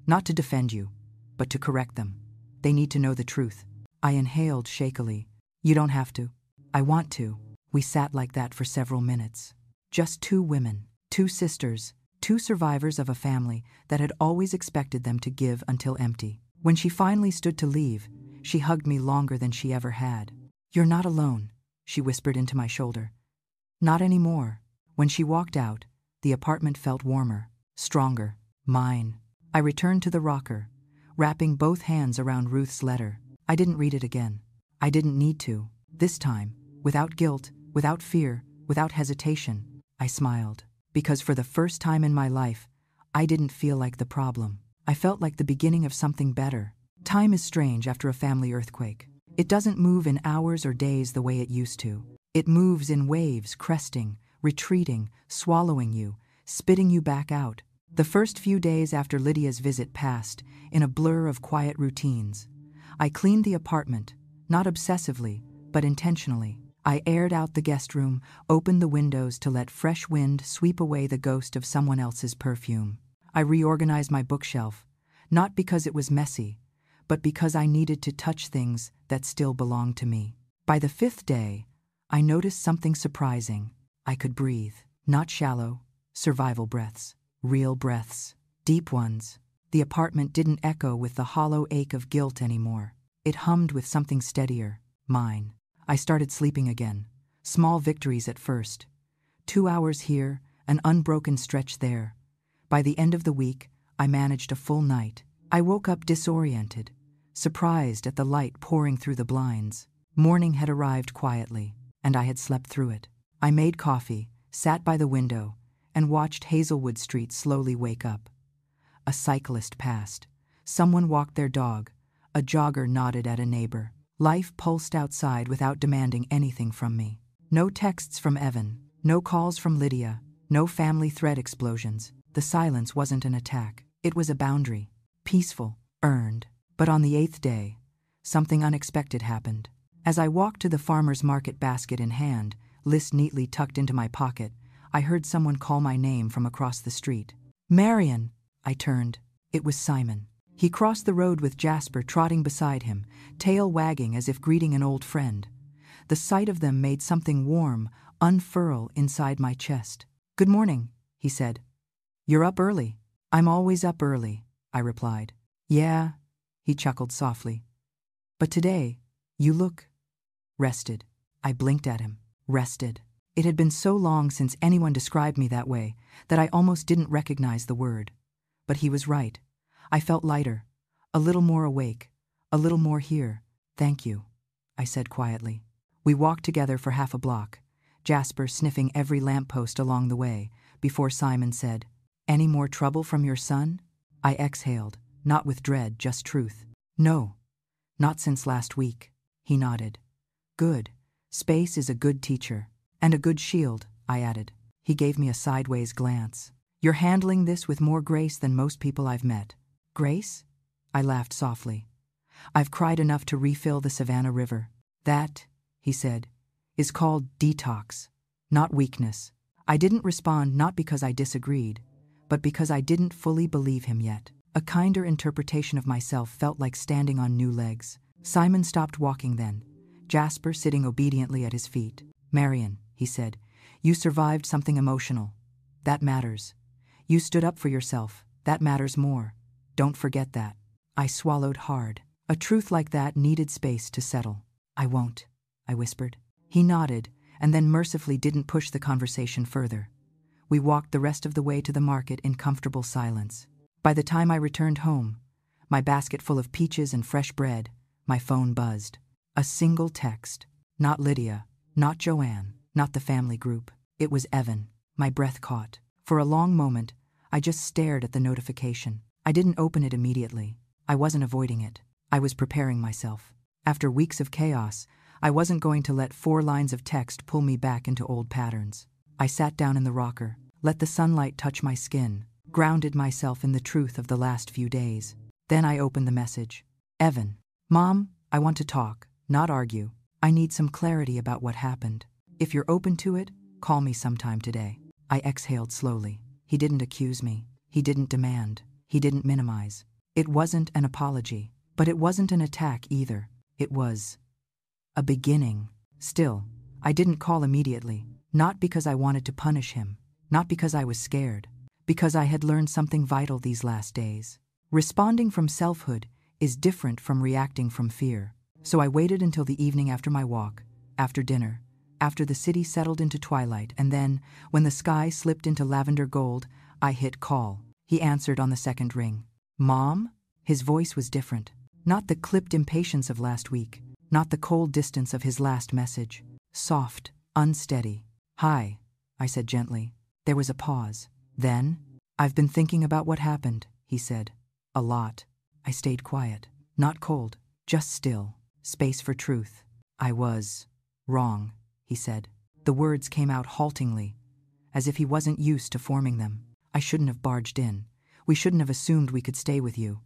"Not to defend you, but to correct them. They need to know the truth." I inhaled shakily. "You don't have to." "I want to." We sat like that for several minutes. Just two women, two sisters, two survivors of a family that had always expected them to give until empty. When she finally stood to leave, she hugged me longer than she ever had. "You're not alone," she whispered into my shoulder. "Not anymore." When she walked out, the apartment felt warmer, stronger, mine. I returned to the rocker, wrapping both hands around Ruth's letter. I didn't read it again. I didn't need to. This time, without guilt, without fear, without hesitation, I smiled. Because for the first time in my life, I didn't feel like the problem. I felt like the beginning of something better. Time is strange after a family earthquake. It doesn't move in hours or days the way it used to. It moves in waves, cresting, retreating, swallowing you, spitting you back out. The first few days after Lydia's visit passed in a blur of quiet routines. I cleaned the apartment, not obsessively, but intentionally. I aired out the guest room, opened the windows to let fresh wind sweep away the ghost of someone else's perfume. I reorganized my bookshelf, not because it was messy, but because I needed to touch things that still belonged to me. By the 5th day, I noticed something surprising. I could breathe. Not shallow, survival breaths. Real breaths. Deep ones. The apartment didn't echo with the hollow ache of guilt anymore. It hummed with something steadier. Mine. I started sleeping again. Small victories at first. 2 hours here, an unbroken stretch there. By the end of the week, I managed a full night. I woke up disoriented, surprised at the light pouring through the blinds. Morning had arrived quietly, and I had slept through it. I made coffee, sat by the window, and watched Hazelwood Street slowly wake up. A cyclist passed. Someone walked their dog. A jogger nodded at a neighbor. Life pulsed outside without demanding anything from me. No texts from Evan, no calls from Lydia, no family thread explosions. The silence wasn't an attack. It was a boundary. Peaceful, earned. But on the 8th day, something unexpected happened. As I walked to the farmer's market basket in hand, list neatly tucked into my pocket, I heard someone call my name from across the street. "Marian!" I turned. It was Simon. He crossed the road with Jasper trotting beside him, tail wagging as if greeting an old friend. The sight of them made something warm unfurl inside my chest. "Good morning," he said. "You're up early." "I'm always up early," I replied. "Yeah," he chuckled softly. "But today, you look rested." I blinked at him. Rested. It had been so long since anyone described me that way that I almost didn't recognize the word. But he was right. I felt lighter, a little more awake, a little more here. Thank you, I said quietly. We walked together for half a block, Jasper sniffing every lamppost along the way, before Simon said, "Any more trouble from your son?" I exhaled, not with dread, just truth. "No, not since last week." He nodded. "Good. Space is a good teacher. And a good shield," I added. He gave me a sideways glance. "You're handling this with more grace than most people I've met." "Grace?" I laughed softly. "I've cried enough to refill the Savannah River." "That," he said, "is called detox, not weakness." I didn't respond, not because I disagreed, but because I didn't fully believe him yet. A kinder interpretation of myself felt like standing on new legs. Simon stopped walking then, Jasper sitting obediently at his feet. "Marian," he said, "you survived something emotional. That matters. You stood up for yourself. That matters more. Don't forget that." I swallowed hard. A truth like that needed space to settle. "I won't," I whispered. He nodded, and then mercifully didn't push the conversation further. We walked the rest of the way to the market in comfortable silence. By the time I returned home, my basket full of peaches and fresh bread, my phone buzzed. A single text. Not Lydia, not Joanne, not the family group. It was Evan. My breath caught. For a long moment, I just stared at the notification. I didn't open it immediately. I wasn't avoiding it. I was preparing myself. After weeks of chaos, I wasn't going to let 4 lines of text pull me back into old patterns. I sat down in the rocker, let the sunlight touch my skin, grounded myself in the truth of the last few days. Then I opened the message. "Evan. Mom, I want to talk, not argue. I need some clarity about what happened. If you're open to it, call me sometime today." I exhaled slowly. He didn't accuse me. He didn't demand. He didn't minimize. It wasn't an apology, but it wasn't an attack either. It was a beginning. Still, I didn't call immediately, not because I wanted to punish him, not because I was scared, because I had learned something vital these last days. Responding from selfhood is different from reacting from fear. So I waited until the evening after my walk, after dinner, after the city settled into twilight, and then, when the sky slipped into lavender gold, I hit call. He answered on the second ring. "Mom?" His voice was different. Not the clipped impatience of last week, not the cold distance of his last message. Soft, unsteady. "Hi," I said gently. There was a pause. Then, "I've been thinking about what happened," he said. "A lot." I stayed quiet. Not cold, just still. Space for truth. "I was wrong," he said. The words came out haltingly, as if he wasn't used to forming them. "I shouldn't have barged in. We shouldn't have assumed we could stay with you.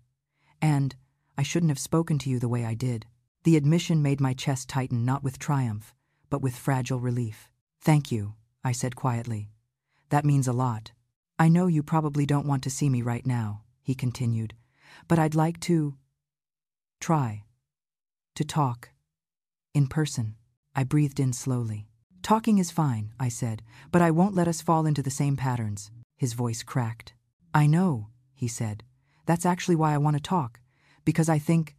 And I shouldn't have spoken to you the way I did." The admission made my chest tighten, not with triumph, but with fragile relief. "Thank you," I said quietly. "That means a lot. I know you probably don't want to see me right now," he continued, "but I'd like to try to talk in person." I breathed in slowly. "Talking is fine," I said, "but I won't let us fall into the same patterns." His voice cracked. "I know," he said. "That's actually why I want to talk, because I think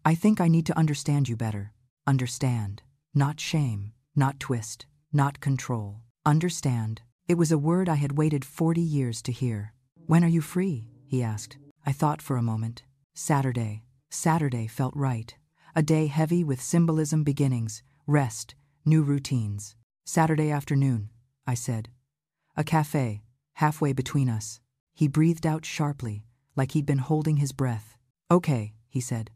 I need to understand you better. Understand. Not shame, not twist, not control. Understand." It was a word I had waited 40 years to hear. "When are you free?" he asked. I thought for a moment. Saturday. Saturday felt right. A day heavy with symbolism, beginnings, rest, new routines. "Saturday afternoon," I said. "A café, halfway between us." He breathed out sharply, like he'd been holding his breath. "Okay," he said.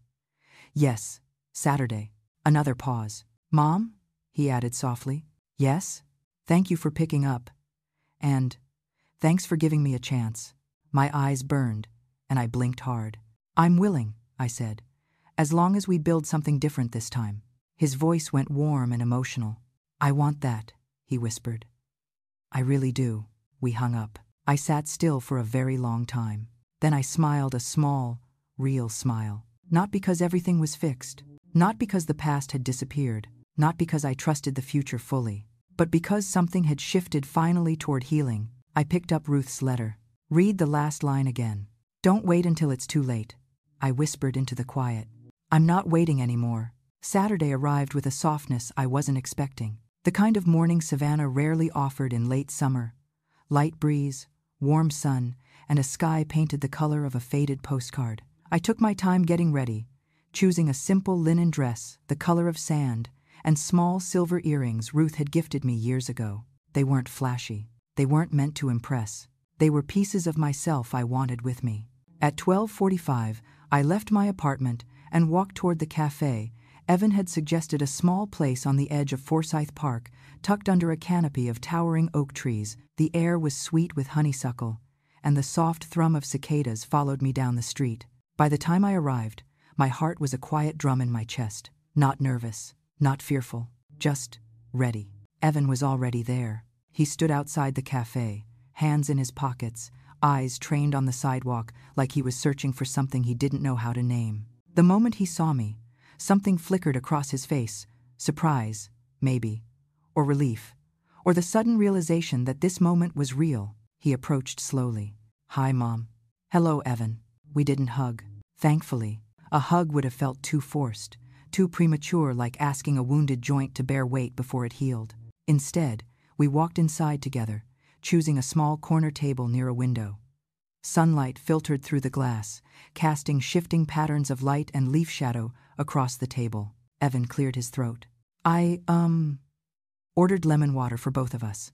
"Yes, Saturday." Another pause. "Mom?" he added softly. "Yes? Thank you for picking up. And thanks for giving me a chance." My eyes burned, and I blinked hard. "I'm willing," I said, "as long as we build something different this time." His voice went warm and emotional. "I want that," he whispered. "I really do." We hung up. I sat still for a very long time. Then I smiled, a small, real smile. Not because everything was fixed. Not because the past had disappeared. Not because I trusted the future fully. But because something had shifted finally toward healing. I picked up Ruth's letter. "Read the last line again. Don't wait until it's too late," I whispered into the quiet. "I'm not waiting anymore." Saturday arrived with a softness I wasn't expecting. The kind of morning Savannah rarely offered in late summer. Light breeze, warm sun, and a sky painted the color of a faded postcard. I took my time getting ready, choosing a simple linen dress, the color of sand, and small silver earrings Ruth had gifted me years ago. They weren't flashy. They weren't meant to impress. They were pieces of myself I wanted with me. At 12:45, I left my apartment and walked toward the café. Evan had suggested a small place on the edge of Forsyth Park, tucked under a canopy of towering oak trees. The air was sweet with honeysuckle, and the soft thrum of cicadas followed me down the street. By the time I arrived, my heart was a quiet drum in my chest. Not nervous, not fearful, just ready. Evan was already there. He stood outside the café, hands in his pockets, eyes trained on the sidewalk like he was searching for something he didn't know how to name. The moment he saw me, something flickered across his face, surprise, maybe, or relief, or the sudden realization that this moment was real. He approached slowly. "Hi, Mom." "Hello, Evan." We didn't hug. Thankfully. A hug would have felt too forced, too premature, like asking a wounded joint to bear weight before it healed. Instead, we walked inside together, choosing a small corner table near a window. Sunlight filtered through the glass, casting shifting patterns of light and leaf shadow across the table. Evan cleared his throat. "I, ordered lemon water for both of us.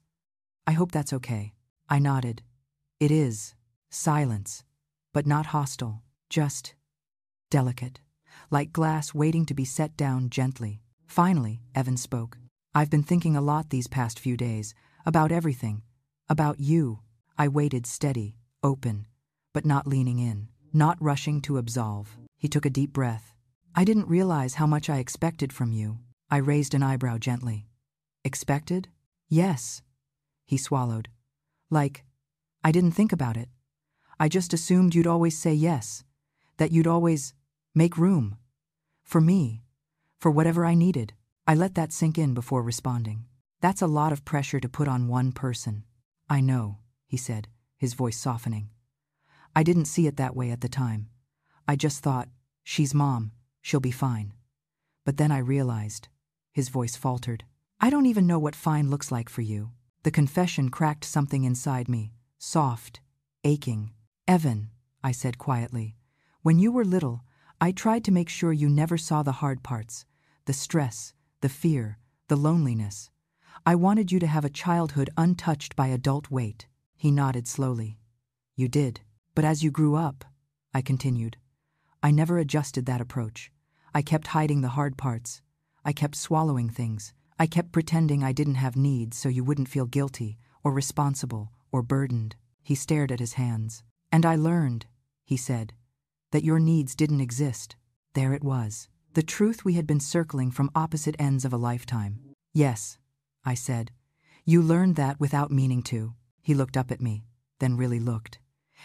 I hope that's okay." I nodded. "It is." Silence, but not hostile, just delicate, like glass waiting to be set down gently. Finally, Evan spoke. "I've been thinking a lot these past few days, about everything, about you." I waited steady, open, but not leaning in, not rushing to absolve. He took a deep breath. "I didn't realize how much I expected from you." I raised an eyebrow gently. "Expected?" "Yes." He swallowed. "Like, I didn't think about it. I just assumed you'd always say yes, that you'd always make room. For me, for whatever I needed." I let that sink in before responding. "That's a lot of pressure to put on one person." "I know," he said, his voice softening. "I didn't see it that way at the time. I just thought, she's Mom, she'll be fine. But then I realized," his voice faltered, "I don't even know what fine looks like for you." The confession cracked something inside me, soft, aching. "Evan," I said quietly, "when you were little, I tried to make sure you never saw the hard parts, the stress, the fear, the loneliness. I wanted you to have a childhood untouched by adult weight." He nodded slowly. "You did. But as you grew up," I continued, "I never adjusted that approach. I kept hiding the hard parts. I kept swallowing things. I kept pretending I didn't have needs so you wouldn't feel guilty or responsible or burdened." He stared at his hands. "And I learned," he said, "that your needs didn't exist." There it was. The truth we had been circling from opposite ends of a lifetime. "Yes," I said. "You learned that without meaning to." He looked up at me, then really looked.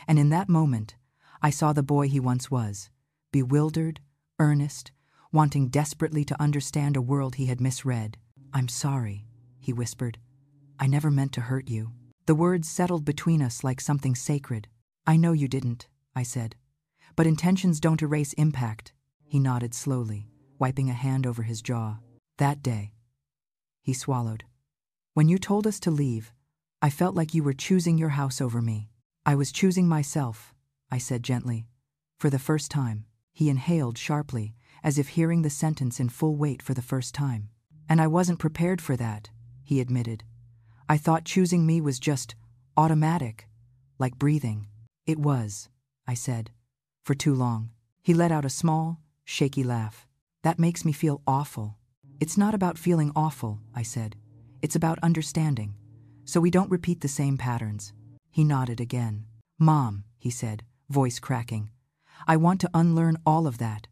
And in that moment, I saw the boy he once was, bewildered, earnest, wanting desperately to understand a world he had misread. "I'm sorry," he whispered. "I never meant to hurt you." The words settled between us like something sacred. "I know you didn't," I said. "But intentions don't erase impact." He nodded slowly, wiping a hand over his jaw. "That day," he swallowed, "when you told us to leave, I felt like you were choosing your house over me." "I was choosing myself," I said gently. "For the first time." He inhaled sharply, as if hearing the sentence in full weight for the first time. "And I wasn't prepared for that," he admitted. "I thought choosing me was just automatic, like breathing." "It was," I said, "for too long." He let out a small, shaky laugh. "That makes me feel awful." "It's not about feeling awful," I said. "It's about understanding, so we don't repeat the same patterns." He nodded again. "Mom," he said, voice cracking, "I want to unlearn all of that.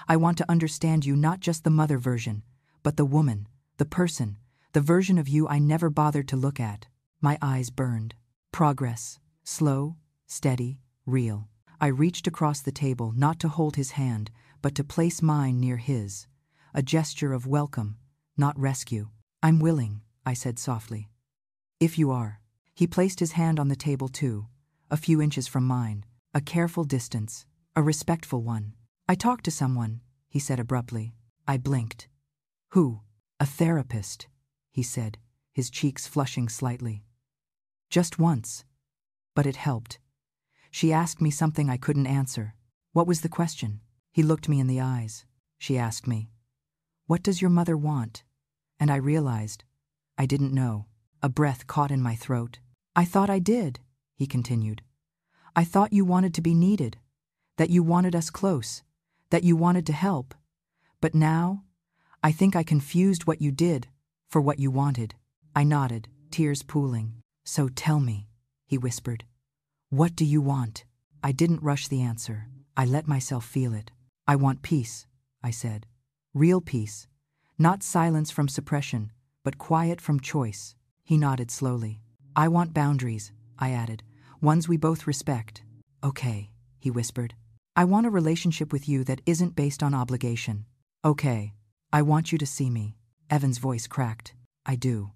I want to understand you, not just the mother version, but the woman, the person, the version of you I never bothered to look at." My eyes burned. Progress. Slow, steady, real. I reached across the table, not to hold his hand, but to place mine near his. A gesture of welcome, not rescue. "I'm willing," I said softly. "If you are." He placed his hand on the table too, a few inches from mine, a careful distance, a respectful one. "I talked to someone," he said abruptly. I blinked. "Who?" "A therapist," he said, his cheeks flushing slightly. Just once. But it helped. She asked me something I couldn't answer. What was the question? He looked me in the eyes. She asked me, "What does your mother want?" And I realized I didn't know. A breath caught in my throat. "I thought I did," he continued. "I thought you wanted to be needed, that you wanted us close, that you wanted to help. But now, I think I confused what you did for what you wanted." I nodded, tears pooling. "So tell me," he whispered. "What do you want?" I didn't rush the answer. I let myself feel it. "I want peace," I said. "Real peace. Not silence from suppression, but quiet from choice." He nodded slowly. "I want boundaries," I added. "Ones we both respect." "Okay," he whispered. "I want a relationship with you that isn't based on obligation." "Okay. I want you to see me." Evan's voice cracked. "I do.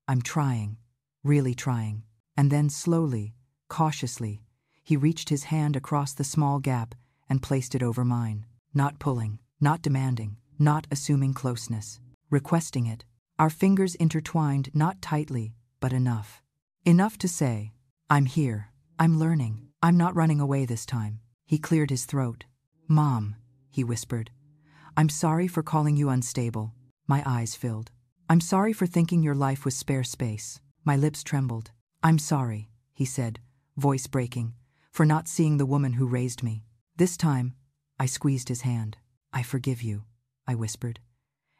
I'm trying. Really trying." And then slowly, cautiously, he reached his hand across the small gap and placed it over mine. Not pulling, not demanding, not assuming closeness. Requesting it. Our fingers intertwined not tightly, but enough. Enough to say, "I'm here. I'm learning. I'm not running away this time." He cleared his throat. "Mom," he whispered. "I'm sorry for calling you unstable." My eyes filled. "I'm sorry for thinking your life was spare space." My lips trembled. "I'm sorry," he said, voice breaking, "for not seeing the woman who raised me." This time, I squeezed his hand. "I forgive you," I whispered.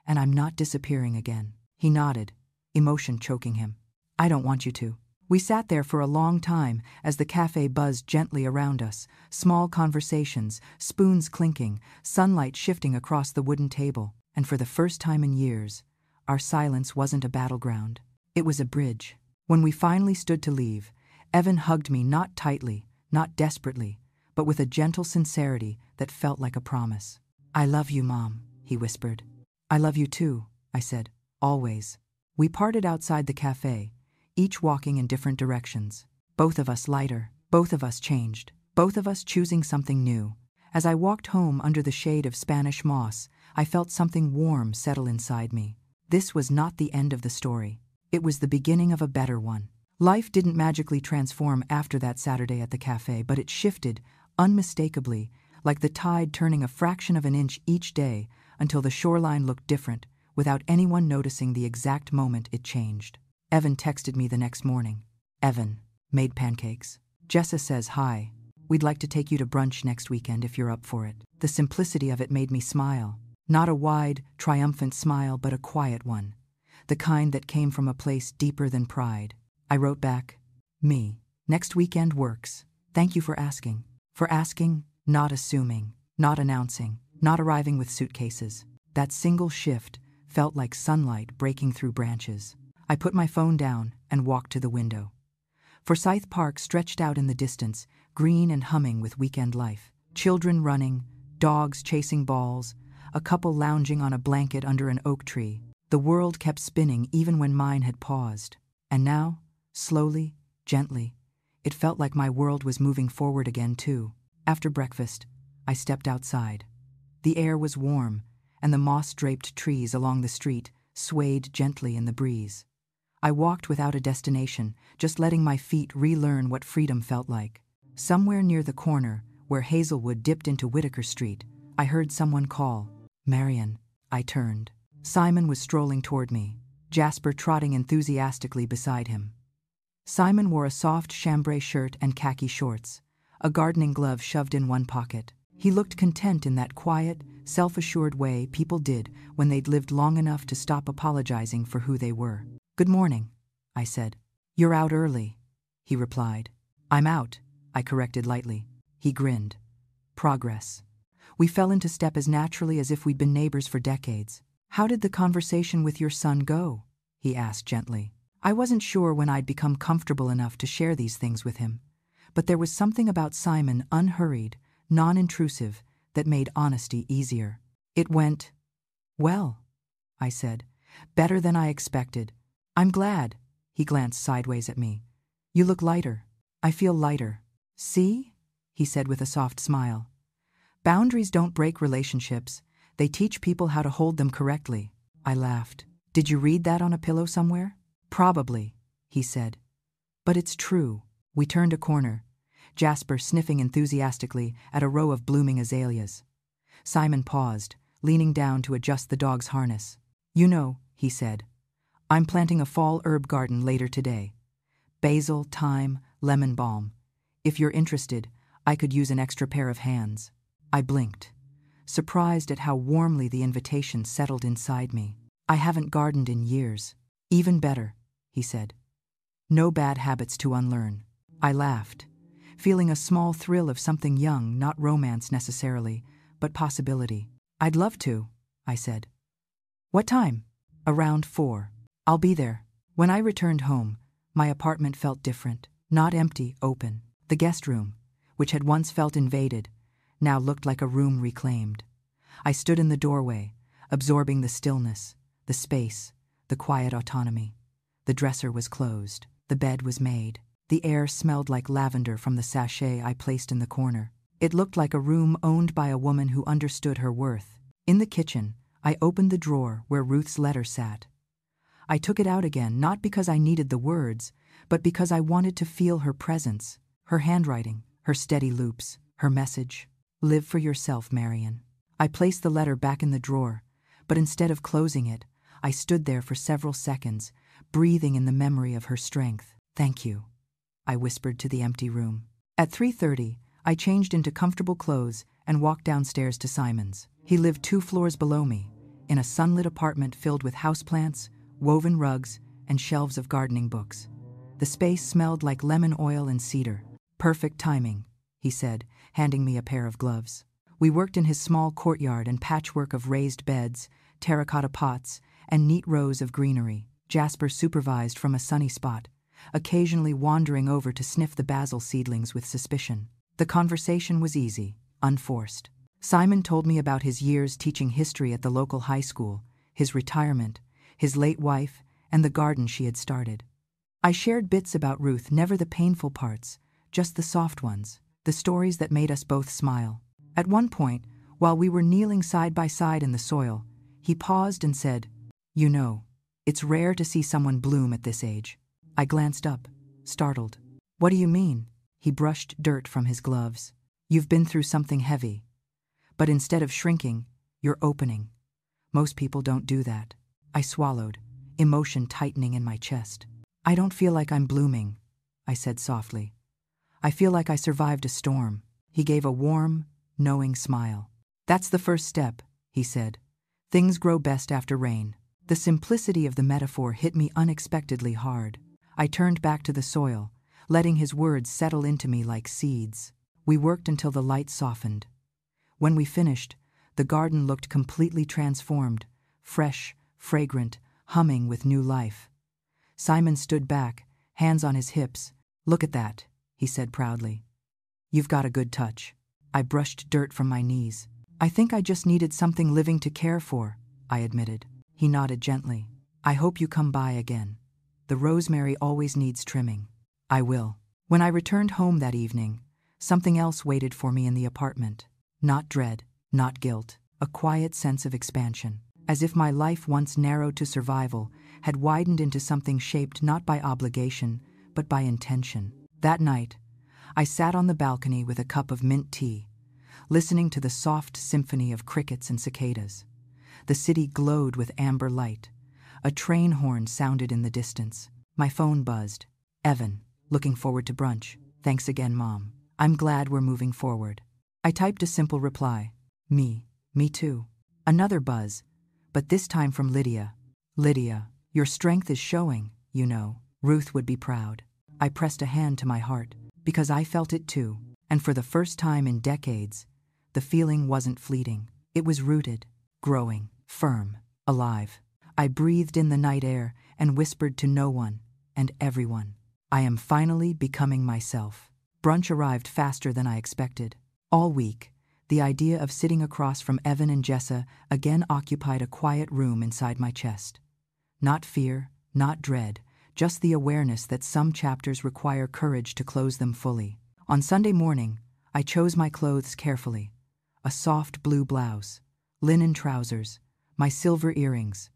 "And I'm not disappearing again." He nodded, emotion choking him. "I don't want you to." We sat there for a long time as the café buzzed gently around us, small conversations, spoons clinking, sunlight shifting across the wooden table, and for the first time in years, our silence wasn't a battleground. It was a bridge. When we finally stood to leave, Evan hugged me not tightly, not desperately, but with a gentle sincerity that felt like a promise. "I love you, Mom," he whispered. "I love you too," I said, "always." We parted outside the café, each walking in different directions. Both of us lighter, both of us changed, both of us choosing something new. As I walked home under the shade of Spanish moss, I felt something warm settle inside me. This was not the end of the story. It was the beginning of a better one. Life didn't magically transform after that Saturday at the café, but it shifted, unmistakably, like the tide turning a fraction of an inch each day until the shoreline looked different, without anyone noticing the exact moment it changed. Evan texted me the next morning. "Evan, made pancakes. Jessa says hi. We'd like to take you to brunch next weekend if you're up for it." The simplicity of it made me smile. Not a wide, triumphant smile, but a quiet one. The kind that came from a place deeper than pride. I wrote back, "Me. Next weekend works. Thank you for asking." For asking, not assuming, not announcing, not arriving with suitcases. That single shift felt like sunlight breaking through branches. I put my phone down and walked to the window. Forsyth Park stretched out in the distance, green and humming with weekend life. Children running, dogs chasing balls, a couple lounging on a blanket under an oak tree. The world kept spinning even when mine had paused. And now, slowly, gently, it felt like my world was moving forward again too. After breakfast, I stepped outside. The air was warm, and the moss-draped trees along the street swayed gently in the breeze. I walked without a destination, just letting my feet relearn what freedom felt like. Somewhere near the corner, where Hazelwood dipped into Whitaker Street, I heard someone call, "Marian." I turned. Simon was strolling toward me, Jasper trotting enthusiastically beside him. Simon wore a soft chambray shirt and khaki shorts, a gardening glove shoved in one pocket. He looked content in that quiet, self-assured way people did when they'd lived long enough to stop apologizing for who they were. "Good morning," I said. "You're out early," he replied. "I'm out," I corrected lightly. He grinned. Progress. We fell into step as naturally as if we'd been neighbors for decades. "How did the conversation with your son go?" he asked gently. I wasn't sure when I'd become comfortable enough to share these things with him, but there was something about Simon, unhurried, non-intrusive, that made honesty easier. "It went well," I said. "Better than I expected." "I'm glad." He glanced sideways at me. "You look lighter." "I feel lighter." "See?" he said with a soft smile. "Boundaries don't break relationships. They teach people how to hold them correctly." I laughed. Did you read that on a pillow somewhere? Probably, he said. But it's true. We turned a corner, Jasper sniffing enthusiastically at a row of blooming azaleas. Simon paused, leaning down to adjust the dog's harness. You know, he said, I'm planting a fall herb garden later today. Basil, thyme, lemon balm. If you're interested, I could use an extra pair of hands. I blinked, surprised at how warmly the invitation settled inside me. I haven't gardened in years. Even better, he said. No bad habits to unlearn. I laughed, feeling a small thrill of something young, not romance necessarily, but possibility. I'd love to, I said. What time? Around 4. I'll be there. When I returned home, my apartment felt different. Not empty, open. The guest room, which had once felt invaded, now looked like a room reclaimed. I stood in the doorway, absorbing the stillness, the space, the quiet autonomy. The dresser was closed. The bed was made. The air smelled like lavender from the sachet I placed in the corner. It looked like a room owned by a woman who understood her worth. In the kitchen, I opened the drawer where Ruth's letter sat. I took it out again, not because I needed the words, but because I wanted to feel her presence, her handwriting, her steady loops, her message. Live for yourself, Marian. I placed the letter back in the drawer, but instead of closing it, I stood there for several seconds, breathing in the memory of her strength. Thank you, I whispered to the empty room. At 3:30, I changed into comfortable clothes and walked downstairs to Simon's. He lived 2 floors below me, in a sunlit apartment filled with houseplants, woven rugs, and shelves of gardening books. The space smelled like lemon oil and cedar. Perfect timing, he said, handing me a pair of gloves. We worked in his small courtyard and patchwork of raised beds, terracotta pots, and neat rows of greenery. Jasper supervised from a sunny spot, occasionally wandering over to sniff the basil seedlings with suspicion. The conversation was easy, unforced. Simon told me about his years teaching history at the local high school, his retirement, his late wife, and the garden she had started. I shared bits about Ruth, never the painful parts, just the soft ones, the stories that made us both smile. At one point, while we were kneeling side by side in the soil, he paused and said, You know, it's rare to see someone bloom at this age. I glanced up, startled. What do you mean? He brushed dirt from his gloves. You've been through something heavy. But instead of shrinking, you're opening. Most people don't do that. I swallowed, emotion tightening in my chest. I don't feel like I'm blooming, I said softly. I feel like I survived a storm. He gave a warm, knowing smile. That's the first step, he said. Things grow best after rain. The simplicity of the metaphor hit me unexpectedly hard. I turned back to the soil, letting his words settle into me like seeds. We worked until the light softened. When we finished, the garden looked completely transformed, fresh, fragrant, humming with new life. Simon stood back, hands on his hips. Look at that, he said proudly. You've got a good touch. I brushed dirt from my knees. I think I just needed something living to care for, I admitted. He nodded gently. I hope you come by again. The rosemary always needs trimming. I will. When I returned home that evening, something else waited for me in the apartment. Not dread, not guilt, a quiet sense of expansion. As if my life, once narrowed to survival, had widened into something shaped not by obligation, but by intention. That night, I sat on the balcony with a cup of mint tea, listening to the soft symphony of crickets and cicadas. The city glowed with amber light. A train horn sounded in the distance. My phone buzzed. Evan, looking forward to brunch. Thanks again, Mom. I'm glad we're moving forward. I typed a simple reply. Me too. Another buzz, but this time from Lydia. Lydia, your strength is showing, you know. Ruth would be proud. I pressed a hand to my heart, because I felt it too, and for the first time in decades, the feeling wasn't fleeting. It was rooted, growing, firm, alive. I breathed in the night air and whispered to no one and everyone. I am finally becoming myself. Brunch arrived faster than I expected. All week, the idea of sitting across from Evan and Jessa again occupied a quiet room inside my chest. Not fear, not dread, just the awareness that some chapters require courage to close them fully. On Sunday morning, I chose my clothes carefully. A soft blue blouse, linen trousers, my silver earrings.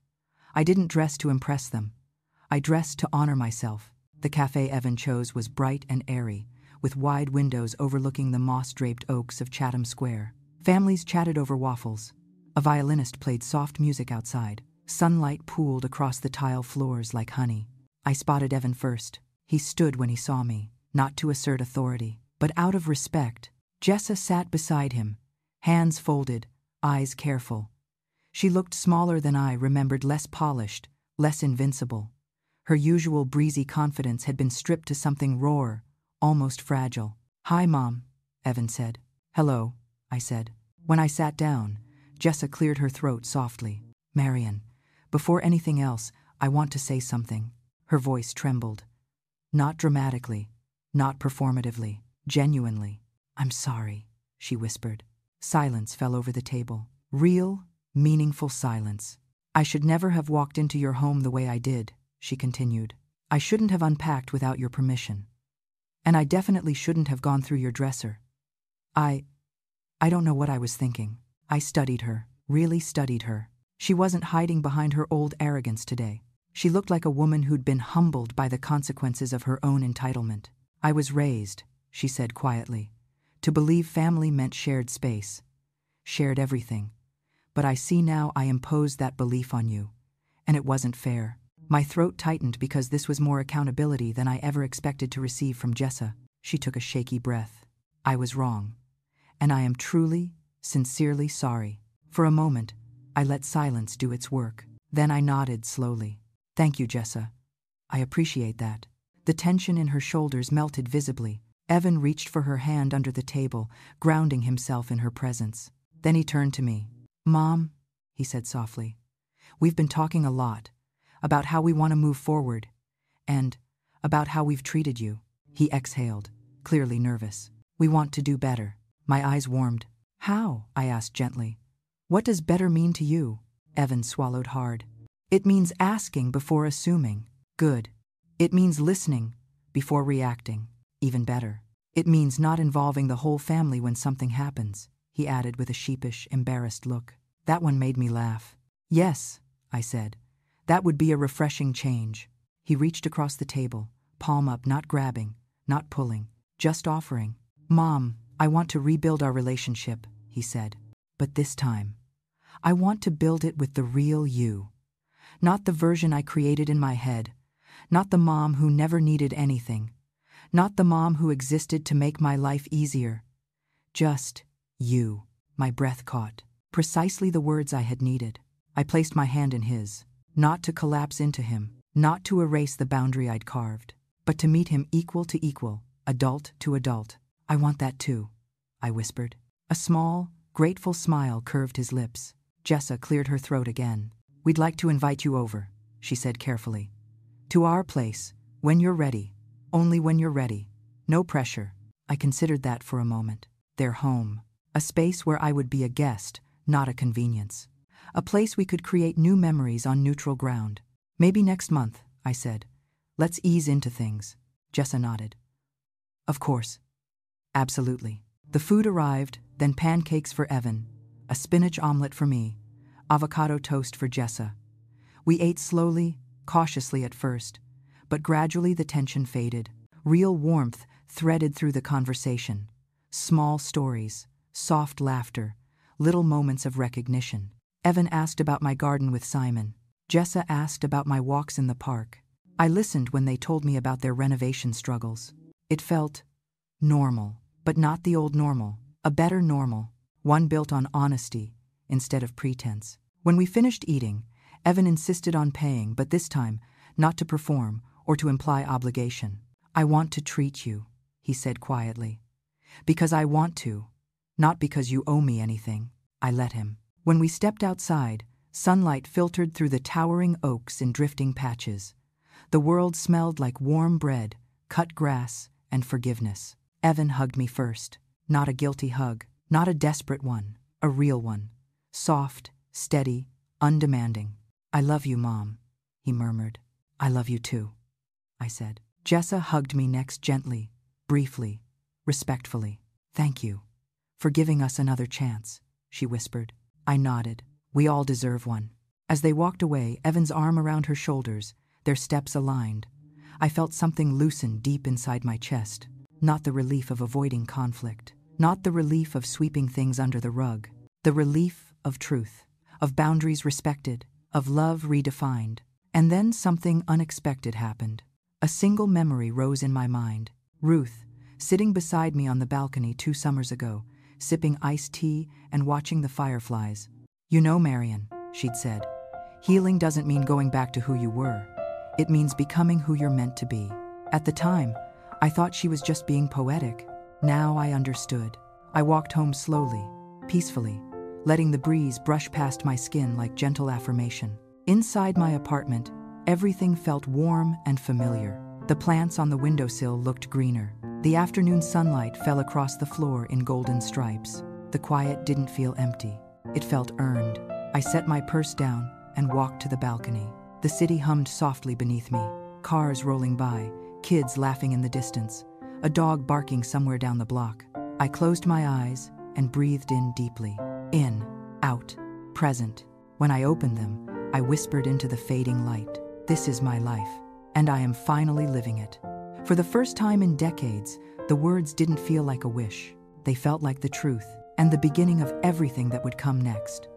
I didn't dress to impress them. I dressed to honor myself. The café Evan chose was bright and airy, with wide windows overlooking the moss-draped oaks of Chatham Square. Families chatted over waffles. A violinist played soft music outside. Sunlight pooled across the tile floors like honey. I spotted Evan first. He stood when he saw me, not to assert authority, but out of respect. Jessa sat beside him, hands folded, eyes careful. She looked smaller than I remembered, less polished, less invincible. Her usual breezy confidence had been stripped to something raw, almost fragile. "Hi, Mom," Evan said. "Hello," I said. When I sat down, Jessa cleared her throat softly. "Marian, before anything else, I want to say something." Her voice trembled. Not dramatically, not performatively, genuinely. "I'm sorry," she whispered. Silence fell over the table. Real, meaningful silence. "I should never have walked into your home the way I did," she continued. "I shouldn't have unpacked without your permission. And I definitely shouldn't have gone through your dresser. I don't know what I was thinking." I studied her, really studied her. She wasn't hiding behind her old arrogance today. She looked like a woman who'd been humbled by the consequences of her own entitlement. "I was raised," she said quietly, "to believe family meant shared space, shared everything. But I see now I imposed that belief on you, and it wasn't fair." My throat tightened because this was more accountability than I ever expected to receive from Jessa. She took a shaky breath. "I was wrong, and I am truly, sincerely sorry." For a moment, I let silence do its work. Then I nodded slowly. "Thank you, Jessa. I appreciate that." The tension in her shoulders melted visibly. Evan reached for her hand under the table, grounding himself in her presence. Then he turned to me. "Mom," he said softly, "we've been talking a lot about how we want to move forward, and about how we've treated you." He exhaled, clearly nervous. "We want to do better." My eyes warmed. "How?" I asked gently. "What does better mean to you?" Evan swallowed hard. "It means asking before assuming." "Good. It means listening before reacting." "Even better. It means not involving the whole family when something happens," he added with a sheepish, embarrassed look. That one made me laugh. "Yes," I said. "That would be a refreshing change." He reached across the table, palm up, not grabbing, not pulling, just offering. "Mom, I want to rebuild our relationship," he said. "But this time, I want to build it with the real you. Not the version I created in my head, not the mom who never needed anything, not the mom who existed to make my life easier. Just you." My breath caught. Precisely the words I had needed. I placed my hand in his, not to collapse into him, not to erase the boundary I'd carved, but to meet him equal to equal, adult to adult. "I want that too," I whispered. A small, grateful smile curved his lips. Jessa cleared her throat again. "We'd like to invite you over," she said carefully. "To our place, when you're ready. Only when you're ready. No pressure." I considered that for a moment. Their home. A space where I would be a guest, not a convenience. A place we could create new memories on neutral ground. "Maybe next month," I said. "Let's ease into things." Jessa nodded. "Of course. Absolutely." The food arrived, then pancakes for Evan, a spinach omelet for me, avocado toast for Jessa. We ate slowly, cautiously at first, but gradually the tension faded. Real warmth threaded through the conversation. Small stories, soft laughter, little moments of recognition. Evan asked about my garden with Simon. Jessa asked about my walks in the park. I listened when they told me about their renovation struggles. It felt normal, but not the old normal. A better normal, one built on honesty instead of pretense. When we finished eating, Evan insisted on paying, but this time not to perform or to imply obligation. "I want to treat you," he said quietly. "Because I want to, not because you owe me anything." I let him. When we stepped outside, sunlight filtered through the towering oaks in drifting patches. The world smelled like warm bread, cut grass, and forgiveness. Evan hugged me first. Not a guilty hug, not a desperate one, a real one. Soft, steady, undemanding. "I love you, Mom," he murmured. "I love you too," I said. Jessa hugged me next, gently, briefly, respectfully. "Thank you for giving us another chance," she whispered. I nodded. "We all deserve one." As they walked away, Evan's arm around her shoulders, their steps aligned. I felt something loosen deep inside my chest. Not the relief of avoiding conflict. Not the relief of sweeping things under the rug. The relief of truth. Of boundaries respected. Of love redefined. And then something unexpected happened. A single memory rose in my mind. Ruth, sitting beside me on the balcony 2 summers ago, sipping iced tea and watching the fireflies. "You know, Marian," she'd said, "healing doesn't mean going back to who you were. It means becoming who you're meant to be." At the time, I thought she was just being poetic. Now I understood. I walked home slowly, peacefully, letting the breeze brush past my skin like gentle affirmation. Inside my apartment, everything felt warm and familiar. The plants on the windowsill looked greener. The afternoon sunlight fell across the floor in golden stripes. The quiet didn't feel empty. It felt earned. I set my purse down and walked to the balcony. The city hummed softly beneath me, cars rolling by, kids laughing in the distance, a dog barking somewhere down the block. I closed my eyes and breathed in deeply. In, out, present. When I opened them, I whispered into the fading light, "This is my life, and I am finally living it." For the first time in decades, the words didn't feel like a wish. They felt like the truth, and the beginning of everything that would come next.